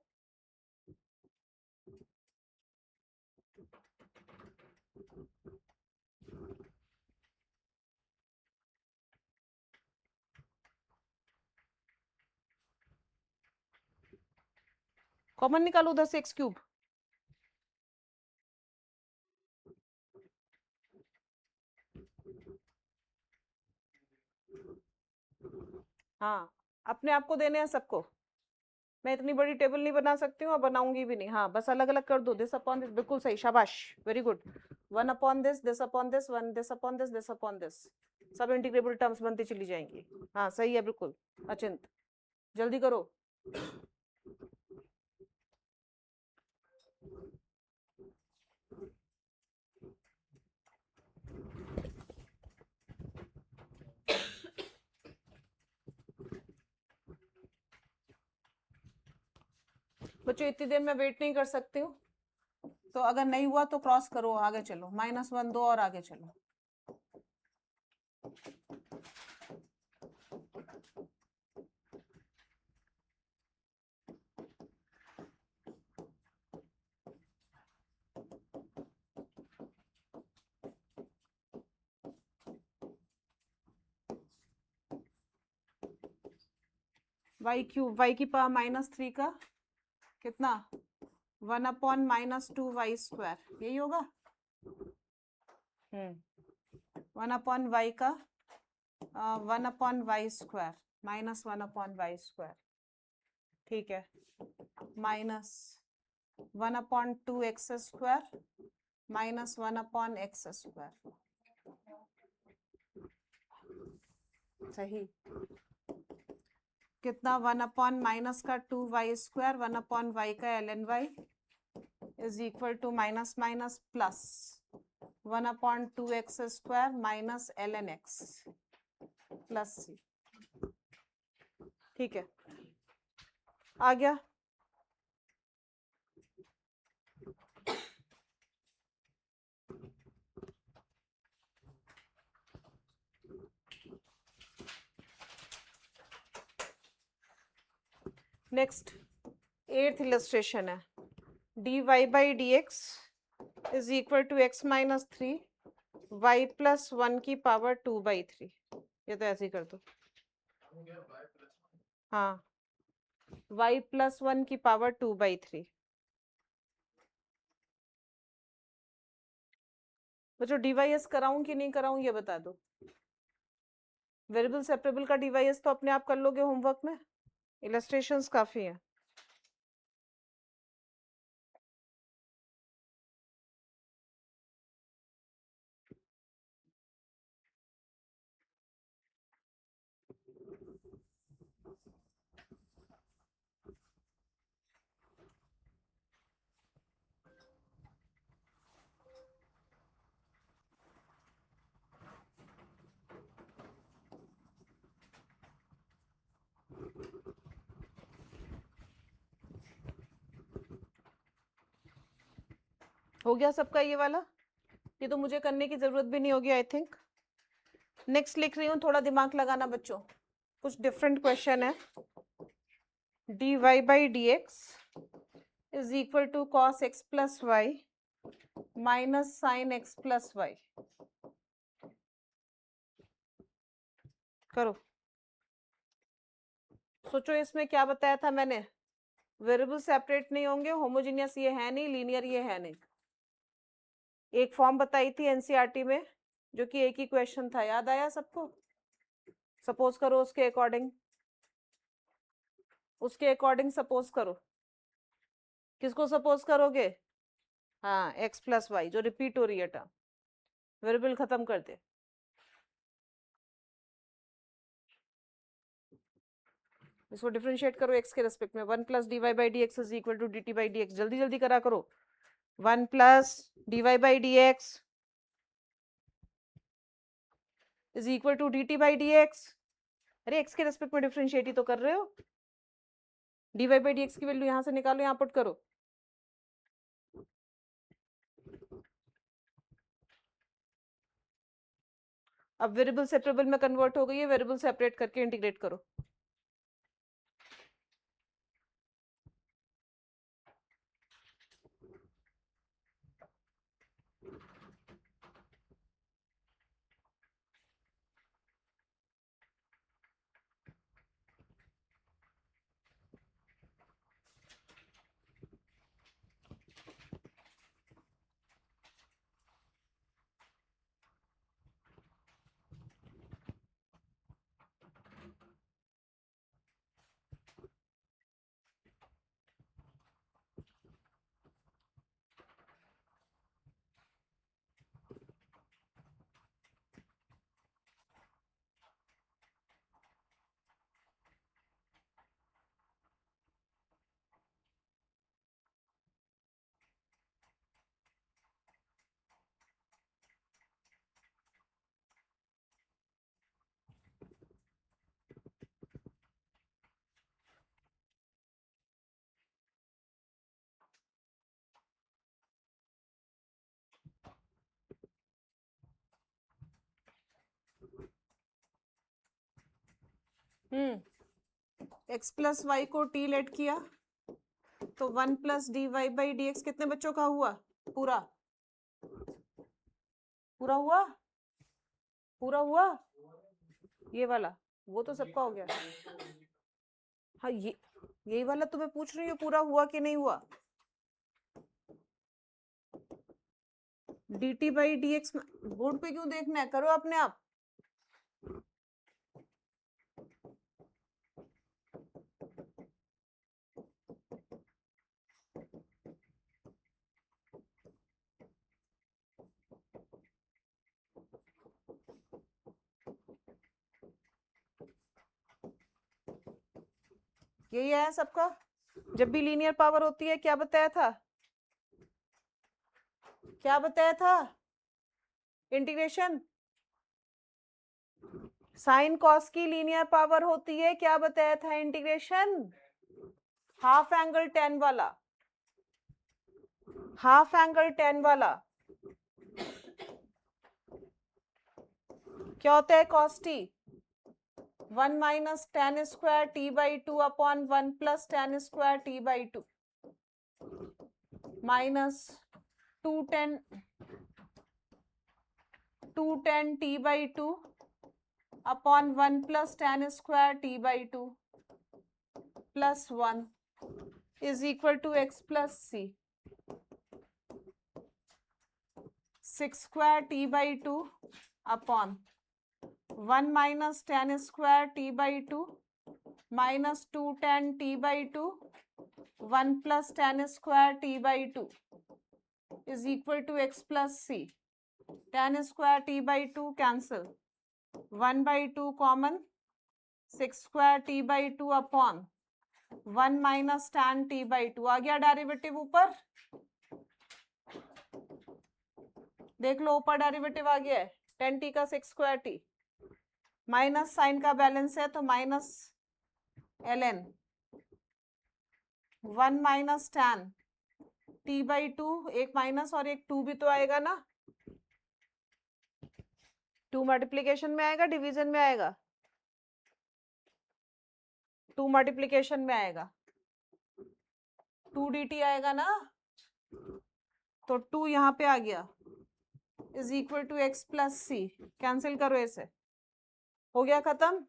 कॉमन निकालो उधर से एक्स क्यूब, हाँ अपने आप को देने हैं सबको, मैं इतनी बड़ी टेबल नहीं बना सकती हूँ और बनाऊंगी भी नहीं। हाँ बस अलग अलग कर दो, दिस अपॉन दिस, बिल्कुल सही, शाबाश, very good. 1 upon this upon this, 1 this upon this upon this, सब इंटीग्रेबल टर्म्स बनती चली जाएंगी। हाँ सही है बिल्कुल अचिंत, जल्दी करो। बच्चों इतनी देर में वेट नहीं कर सकती हूँ, तो अगर नहीं हुआ तो क्रॉस करो, आगे चलो, -1 दो और आगे चलो। वाई क्यूब, वाई की पावर -3 का कितना, 1 अपॉन -2 वाई स्क्वायर, यही होगा। 1 अपॉन वाई का 1 upon y square, -1 upon y square, ठीक है, -1 upon 2 x square, -1 upon x square, सही। कितना, 1 अपॉन माइनस का 2 वाई स्क्वायर, 1 अपॉन वाई का ln y is equal to minus minus plus 1 upon 2 x square minus ln x plus c, ठीक है, आ गया। नेक्स्ट 8th इलस्ट्रेशन है, dy by D x is equal to x minus 3 y plus 1 की power 2/3, ये तो ऐसे ही कर दो। हाँ y प्लस 1 की पावर 2/3। बच्चों डिवाइस कराऊं कि नहीं कराऊं ये बता दो। वेरिएबल सेपरेबल का डिवाइस तो अपने आप कर लोगे होमवर्क में, इलस्ट्रेशंस काफी हैं। हो गया सबका ये वाला? ये तो मुझे करने की जरूरत भी नहीं होगी आई थिंक। नेक्स्ट लिख रही हूँ, थोड़ा दिमाग लगाना बच्चों, कुछ डिफरेंट क्वेश्चन है। dy by dx is equal to cos x plus y minus sin x plus y। करो, सोचो इसमें क्या बताया था मैंने, वेरिएबल सेपरेट नहीं होंगे, होमोजेनियस ये है नहीं, लीनियर ये है नहीं। एक फॉर्म बताई थी एनसीईआरटी में जो कि एक ही क्वेश्चन था, याद आया सबको? सपोज करो उसके अकॉर्डिंग, सपोज करो, किसको सपोज करोगे? हाँ, x प्लस वाई जो रिपीट हो रही है टर्म, वेरिएबल खत्म कर दे। इसको डिफरेंशिएट करो x के रेस्पेक्ट में, 1 plus d Y by D x is equal to d t by D x. जल्दी जल्दी करा करो। 1 plus d Y by D x is equal to d t by D x. अरे x के respect में differentiate ही तो कर रहे हो। D Y by D x की वैल्यू यहां से निकालो, यहां पुट करो। अब वेरिएबल सेपरेबल में कन्वर्ट हो गई है, वेरिएबल सेपरेट करके इंटीग्रेट करो। x प्लस वाई को t लेट किया तो 1 plus d Y by D x कितने बच्चों का हुआ? पूरा पूरा हुआ, पूरा हुआ ये वाला, वो तो सबका हो गया। हाँ, ये यही वाला तुम्हें पूछ रही हूँ, पूरा हुआ कि नहीं हुआ? D t by D x board पे क्यों देखना है, करो अपने आप। यही है सबका। जब भी लीनियर पावर होती है क्या बताया था, क्या बताया था? इंटीग्रेशन साइन कॉस की लीनियर पावर होती है, क्या बताया था? इंटीग्रेशन हाफ एंगल टेन वाला, हाफ एंगल टेन वाला क्या होता है? Cos t 1 minus ten square T by two upon 1 plus ten square T by two minus 210 T by two upon 1 plus ten square T by two plus 1 is equal to x plus c 6 square T by two upon 1 minus ten square T by two minus 210 T by two 1 plus ten square T by two is equal to x plus C. Ten square T by two cancel, 1 by two common, 6 square T by two upon 1 minus ten T by two. आ गया derivative ऊपर, देख लो ऊपर derivative आ गया है, 10 T का 6 square T minus sign का balance है तो minus ln 1 minus ten t/2, एक माइनस और एक 2 भी तो आएगा ना, 2 मल्टीप्लीकेशन में आएगा डिवीजन में आएगा, 2 मल्टीप्लीकेशन में आएगा, 2 dt आएगा ना, तो 2 यहाँ पे आ गया is equal to x plus c, cancel करो इसे, हो गया खत्म।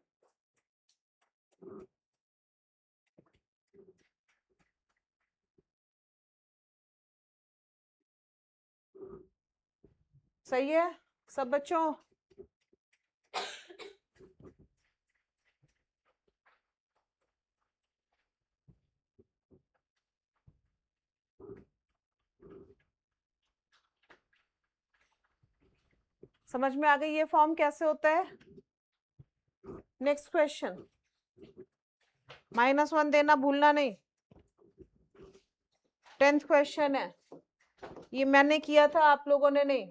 सही है सब बच्चों? समझ में आ गई ये फॉर्म कैसे होता है? नेक्स्ट क्वेश्चन, -1 देना भूलना नहीं। 10th क्वेश्चन है, ये मैंने किया था, आप लोगों ने नहीं।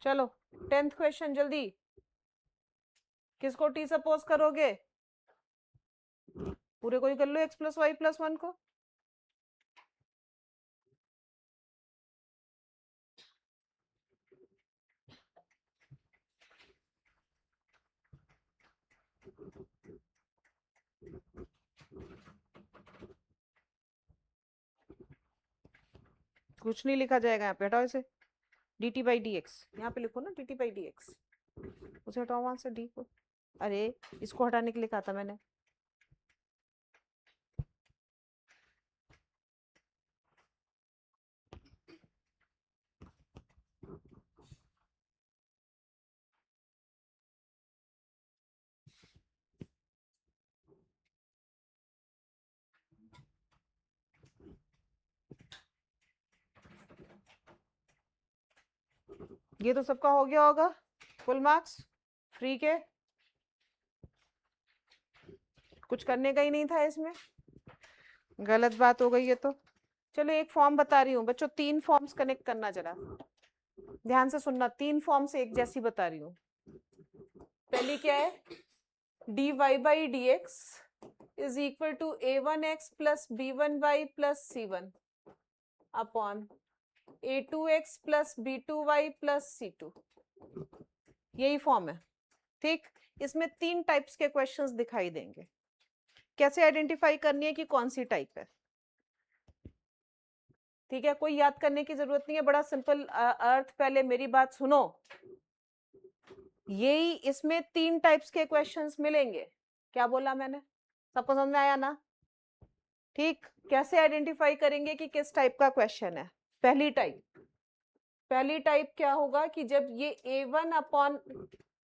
चलो 10th क्वेश्चन जल्दी, किसको टी सपोज करोगे? पूरे को ही कर लो x प्लस वाई प्लस 1 को। कुछ नहीं लिखा जाएगा यहाँ पे, हटाओ इसे, dt बाई डी एक्स, यहाँ पे लिखो ना dt बाई डी एक्स, उसे हटाओ वहां से d को, अरे इसको हटाने के लिए कहा था मैंने। ये तो सबका हो गया होगा, फुल मार्क्स फ्री के, कुछ करने का ही नहीं था इसमें, गलत बात हो गई है तो। चलो एक फॉर्म बता रही हूँ बच्चों, 3 फॉर्म्स कनेक्ट करना जरा, ध्यान से सुनना, 3 फॉर्म्स एक जैसी बता रही हूँ। पहली क्या है, dy by D x is equal to a1x plus b1y plus c1 upon a2x plus b2y plus c2, यही फॉर्म है। ठीक, इसमें 3 टाइप्स के क्वेश्चंस दिखाई देंगे, कैसे आइडेंटिफाई करनी है कि कौन सी टाइप है। ठीक है, कोई याद करने की जरूरत नहीं है, बड़ा सिंपल अर्थ, पहले मेरी बात सुनो, यही इसमें 3 टाइप्स के क्वेश्चंस मिलेंगे। क्या बोला मैंने, सबको समझ में आया ना? ठीक, कैसे आइडेंटिफाई करेंगे कि किस टाइप का क्वेश्चन है? पहली टाइप क्या होगा कि जब ये a1 अपॉन,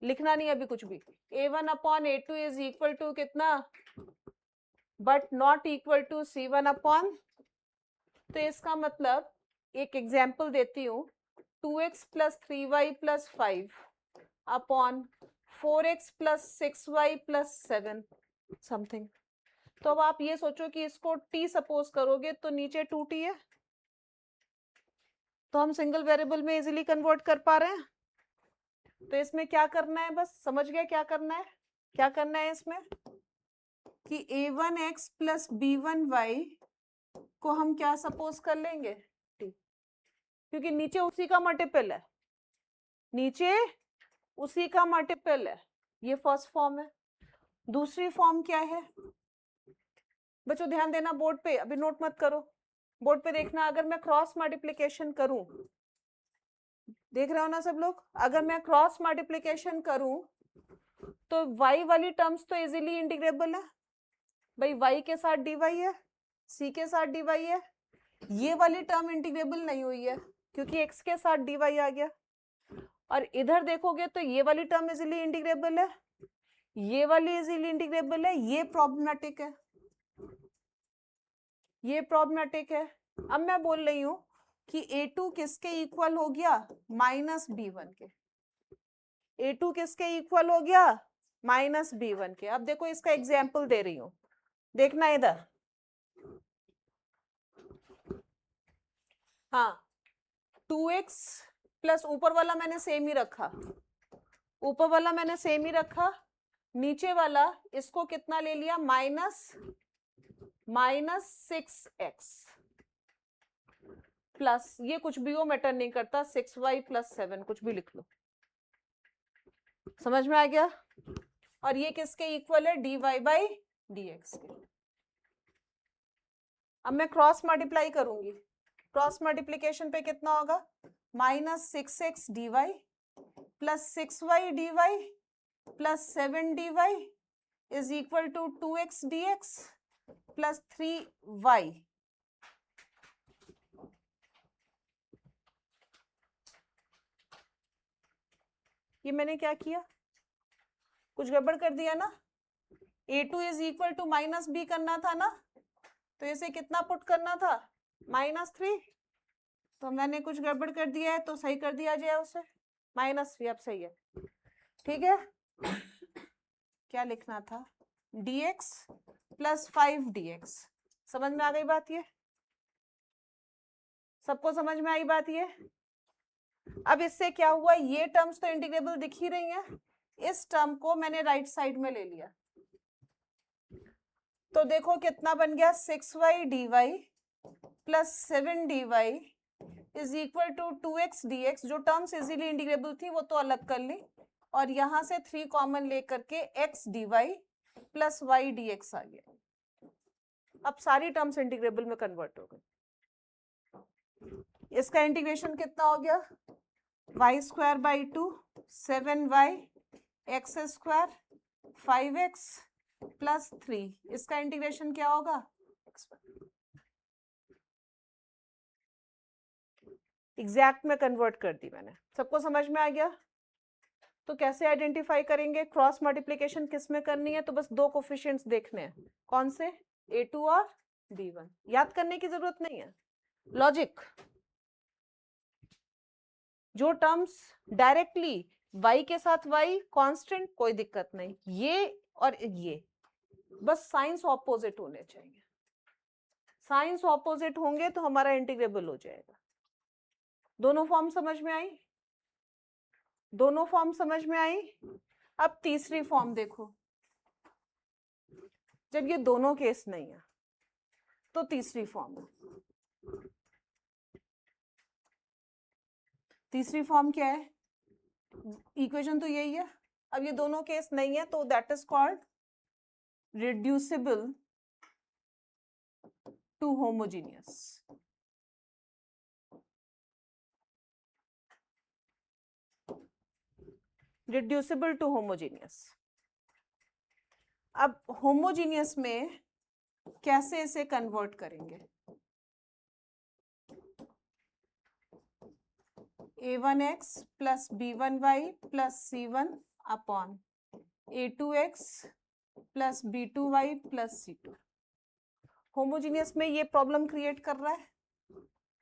लिखना नहीं अभी कुछ भी, a1 upon a2 is equal to कितना, but not equal to c1 upon, तो इसका मतलब एक एग्जाम्पल देती हूँ, 2x plus 3y plus 5 upon 4x plus 6y plus 7 something. तो अब आप ये सोचो कि इसको t सपोज करोगे तो नीचे 2t है, तो हम सिंगल वेरिएबल में इजीली कन्वर्ट कर पा रहे हैं। तो इसमें क्या करना है, बस समझ गए क्या करना है? क्या करना है इसमें कि a1x प्लस b1y को हम क्या सपोज कर लेंगे, t, क्योंकि नीचे उसी का मल्टीपल है, नीचे उसी का मल्टीपल है। ये फर्स्ट फॉर्म है। दूसरी फॉर्म क्या है बच्चों, ध्यान देना बोर्ड पे, अभी नोट मत करो, बोर्ड पे देखना, अगर मैं क्रॉस मल्टीप्लिकेशन करूं, देख रहे हो ना सब लोग, अगर मैं क्रॉस मल्टीप्लिकेशन करूं तो y वाली टर्म्स तो इजीली इंटीग्रेबल है भाई, y के साथ dy है, c के साथ dy है, ये वाली टर्म इंटीग्रेबल नहीं हुई है क्योंकि x के साथ dy आ गया, और इधर देखोगे तो ये वाली टर्म इजीली इंटीग्रेबल है, ये वाली इजीली इंटीग्रेबल है, ये प्रॉब्लमेटिक है, ये प्रॉब्लमेटिक है। अब मैं बोल रही हूं कि a2 किसके इक्वल हो गया, माइनस b1 के, a2 किसके इक्वल हो गया, माइनस b1 के। अब देखो इसका एग्जाम्पल दे रही हूं, देखना इधर, हाँ 2x प्लस ऊपर वाला मैंने सेम ही रखा, ऊपर वाला मैंने सेम ही रखा, नीचे वाला इसको कितना ले लिया, माइनस 6x प्लस, ये कुछ भी हो मैटर नहीं करता, 6y + 7 कुछ भी लिख लो, समझ में आ गया। और ये किसके इक्वल है, dy/dx के। अब मैं क्रॉस मल्टीप्लाई करूंगी, क्रॉस मल्टीप्लीकेशन पे कितना होगा, -6x dy + 6y dy + 7 dy is equal to 2x dx + 3y। ये मैंने क्या किया, कुछ गड़बड़ कर दिया ना, a2 is equal to -b करना था ना, तो इसे कितना पुट करना था, -3, तो मैंने कुछ गड़बड़ कर दिया है तो सही कर दिया जाए उसे, -3, अब सही है, ठीक है। क्या लिखना था, dx + 5 dx, समझ में आ गई बात, ये सबको समझ में आई बात ये। अब इससे क्या हुआ, ये टर्म्स तो इंटीग्रेबल दिख ही रही हैं, इस टर्म को मैंने राइट साइड में ले लिया, तो देखो कितना बन गया, 6y dy + 7 dy is equal to 2x dx। जो टर्म्स इजीली इंटीग्रेबल थी वो तो अलग कर ली, और यहां से 3 कॉमन लेकर के x dy + y dx आ गया। अब सारी टर्म्स इंटीग्रेबल में कन्वर्ट हो गई। इसका इंटीग्रेशन कितना हो गया, y² 2 7y x² 5x + 3, इसका इंटीग्रेशन क्या होगा, एग्जैक्ट में कन्वर्ट कर दी मैंने, सबको समझ में आ गया। तो कैसे आइडेंटिफाई करेंगे, क्रॉस मल्टीप्लिकेशन किस में करनी है, तो बस 2 कोफिशिएंट्स देखने हैं, कौन से, a2 और b1, याद करने की जरूरत नहीं है, लॉजिक। जो टर्म्स डायरेक्टली y के साथ y कांस्टेंट, कोई दिक्कत नहीं, ये और ये बस साइंस ऑपोजिट होने चाहिए, साइंस ऑपोजिट होंगे तो हमारा इंटीग्रेबल हो जाएगा। दोनों फॉर्म समझ में आई, दोनों फॉर्म समझ में आई। अब तीसरी फॉर्म देखो, जब ये दोनों केस नहीं है तो तीसरी फॉर्म है, तीसरी फॉर्म क्या है, इक्वेशन तो यही है, अब ये दोनों केस नहीं है तो that is called reducible to homogeneous. Reducible to homogeneous. अब होमोजीनियस में कैसे इसे कन्वर्ट करेंगे, a1x + b1y + c1 upon a2x + b2y + c2। Homogeneous में ये प्रॉब्लम क्रिएट कर रहा है,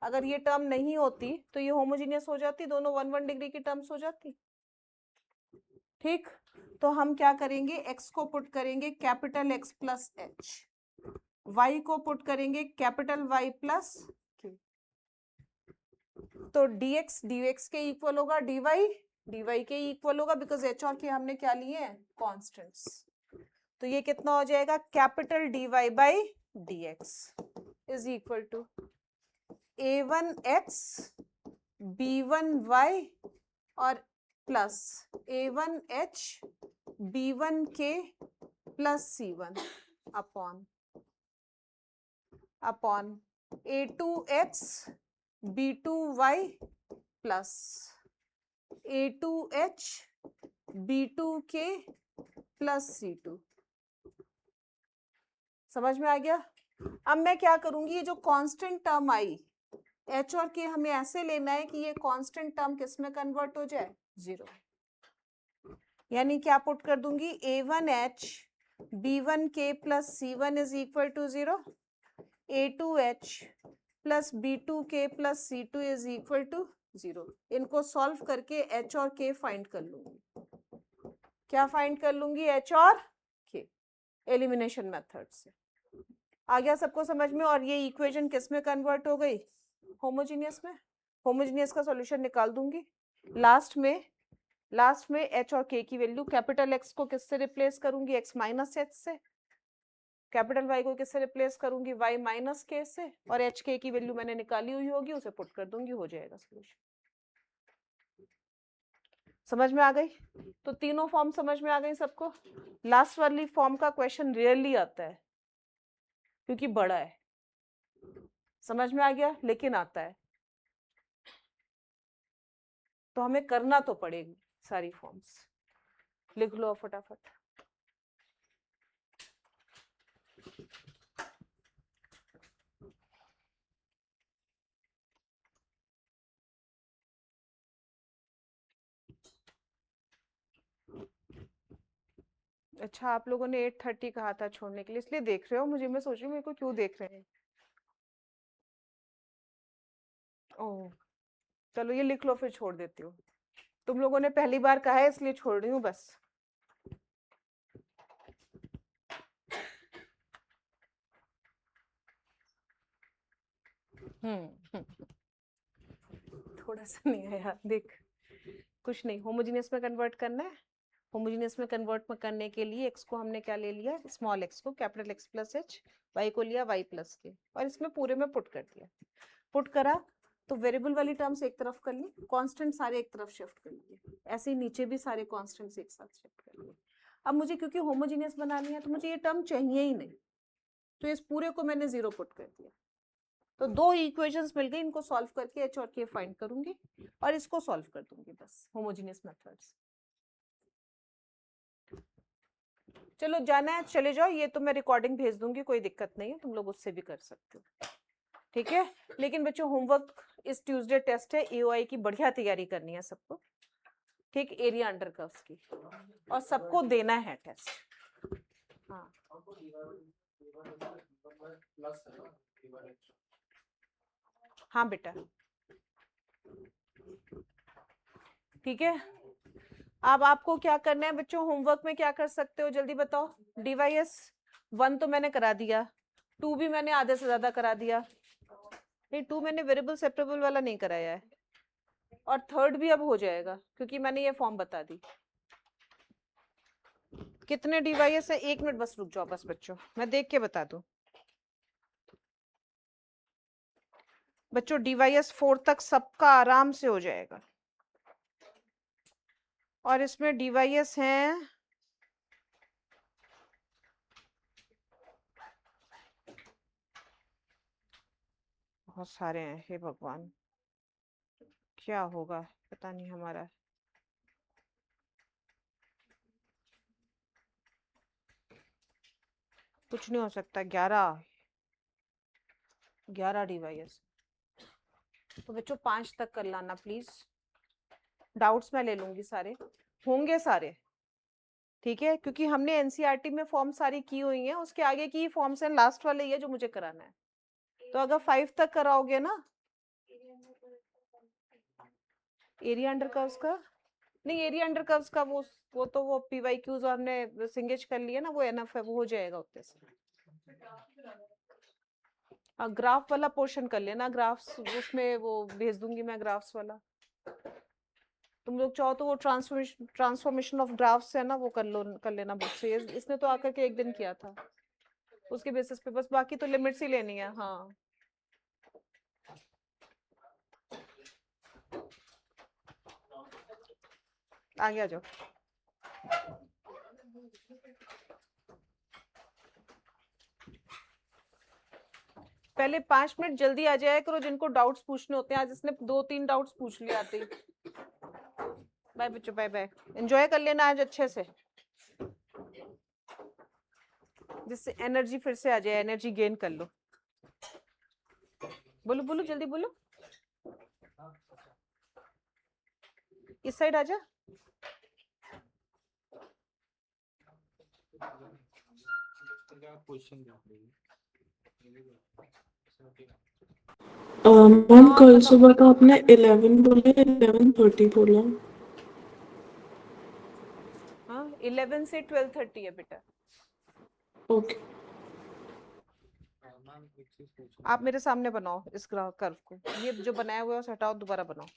अगर ये टर्म नहीं होती तो ये होमोजीनियस हो जाती, दोनों 1 डिग्री की टर्म्स हो जाती, ठीक। तो हम क्या करेंगे, x को पुट करेंगे कैपिटल X + h, y को पुट करेंगे कैपिटल Y + k, तो dx dx के इक्वल होगा dy dy के इक्वल होगा, बिकॉज h और k हमने क्या लिए हैं, कॉन्स्टेंट्स। तो ये कितना हो जाएगा, capital dy/dx is equal to a1x b1y और plus a1h b1k + c1 upon a2x b2y plus a2h b2k + c2। समझ में आ गया। अब मैं क्या करूंगी, ये जो कांस्टेंट टर्म आई h और k हमें ऐसे लेना है कि ये कांस्टेंट टर्म किस में कन्वर्ट हो जाए, 0, यानी क्या पुट कर दूंगी, a1h b1k + c1 is equal to 0, a2h + b2k + c2 is equal to 0। इनको सॉल्व करके h और k फाइंड कर लूंगी। क्या फाइंड कर लूंगी, h और k, एलिमिनेशन मेथड से। आ गया सबको समझ में। और ये इक्वेशन किस में कन्वर्ट हो गई, होमोजीनियस में। होमोजीनियस का सॉल्यूशन निकाल दूंगी, लास्ट में लास्ट में h और k की वैल्यू, कैपिटल X को किससे रिप्लेस करूंगी, x माइनस h से, कैपिटल Y को किससे रिप्लेस करूंगी, y माइनस k से, और h k की वैल्यू मैंने निकाली हुई होगी उसे पुट कर दूंगी, हो जाएगा सोल्यूशन। समझ में आ गई? तो तीनों फॉर्म समझ में आ गई सबको। लास्ट वाली फॉर्म का क्वेश्चन रियरली आता है क्योंकि बड़ा है, समझ में आ गया, लेकिन आता है तो हमें करना तो पड़ेगी सारी फॉर्म्स। लिख लो फटाफट। अच्छा, आप लोगों ने 8:30 कहा था छोड़ने के लिए, इसलिए देख रहे हो मुझे, मैं सोच रही हूँ मेरे को क्यों देख रहे हैं। ओह चलो ये लिख लो, फिर छोड़ देती हूँ। तुम लोगों ने पहली बार कहा है इसलिए छोड़ रही हूँ बस। थोड़ा सा नहीं आया, देख कुछ नहीं, होमोजेनियस में कन्वर्ट करना है। होमोजेनियस में कन्वर्ट में करने के लिए x को हमने क्या ले लिया, स्मॉल x को capital X plus h, y को लिया y प्लस के, और इसमें पूरे में पुट कर दिया। पुट करा तो वेरिएबल वाली टर्म्स एक तरफ कर ली, कांस्टेंट सारे एक तरफ शिफ्ट कर लिए, ऐसे ही नीचे भी सारे कांस्टेंट्स एक साथ शिफ्ट कर लिए। अब मुझे क्योंकि होमोजेनियस बनानी है तो मुझे ये टर्म चाहिए ही नहीं, तो इस पूरे को मैंने 0 पुट कर दिया। तो दो इक्वेशंस मिल गई, इनको सॉल्व करके h और k फाइंड करूंगी और इसको सॉल्व कर दूंगी बस होमोजेनियस मेथड्स। चलो जाना है चले जाओ, ये तो मैं रिकॉर्डिंग भेज दूंगी, कोई दिक्कत नहीं है, तुम लोग उससे भी कर सकते हो, ठीक है। लेकिन बच्चों होमवर्क इस ट्यूसडे टेस्ट है, एओआई की बढ़िया तैयारी करनी है सबको, ठीक, एरिया अंडर कर्व्स की, और सबको देना है टेस्ट। हाँ हाँ बेटा, ठीक है। अब आपको क्या करना है बच्चों, होमवर्क में क्या कर सकते हो जल्दी बताओ। डिवाइस 1 तो मैंने करा दिया, 2 भी मैंने आधे से ज्यादा करा दिया, नहीं 2 मैंने वेरिएबल सेपरेबल वाला नहीं कराया है, और 3rd भी अब हो जाएगा क्योंकि मैंने ये फॉर्म बता दी। कितने डिवाइस है, 1 मिनट बस रुक जाओ बस बच्चों, मैं देख के बता दूं। बच्चों डिवाइस 4 तक सबका आराम से हो जाएगा, और इसमें डिवाइस हैं बहुत सारे हैं, हे भगवान क्या होगा पता नहीं हमारा। कुछ नहीं हो सकता, 11 डिवाइस। तो बच्चों 5 तक कर लाना प्लीज, डाउट्स मैं ले लूंगी, सारे होंगे सारे, ठीक है, क्योंकि हमने एनसीईआरटी में फॉर्म सारी की हुई है, उसके आगे की फॉर्म्स हैं, लास्ट वाले ये जो मुझे कराना है। तो अगर 5 तक कराओगे ना, एरिया अंडर कर्व्स का नहीं, एरिया अंडर कर्व्स का वो तो वो पीवाईक्यूज हमने सिंगेज कर लिया ना, वो एनफ है, वो हो जाएगा उतने से। ग्राफ वाला पोर्शन कर लेना, ग्राफ्स उसमें वो भेज दूंगी मैं, ग्राफ्स वाला। तुम लोग चाहो तो वो ट्रांसफॉर्मेशन ऑफ ग्राफ्स है ना, वो कर लेना बुक से, इसने तो आकर के एक दिन किया था, उसके बेसिस पे बस, बाकी तो लिमिट्स ही लेनी है। हाँ आगे आ जाओ। पहले 5 मिनट जल्दी आ जाया करो जिनको डाउट्स पूछने होते हैं, आज इसने 2-3 डाउट्स पूछ लिए आते ही। बाय बच्चों, बाय बाय, एंजॉय कर लेना आज अच्छे से, जिससे एनर्जी फिर से आ जाए, एनर्जी गेन कर लो। बोलो बोलो जल्दी बोलो, इस साइड आ जा। मैम कल सुबह का आपने 11 बोला, 11:30 बोला। हाँ 11 से 12:30 है बेटा। ओके। आप मेरे सामने बनाओ इस कर्व को, ये जो बनाया हुआ है उसे हटाओ, दोबारा बनाओ।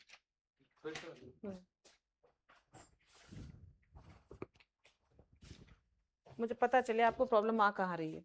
मुझे पता चले आपको प्रॉब्लम आ कहाँ रही है।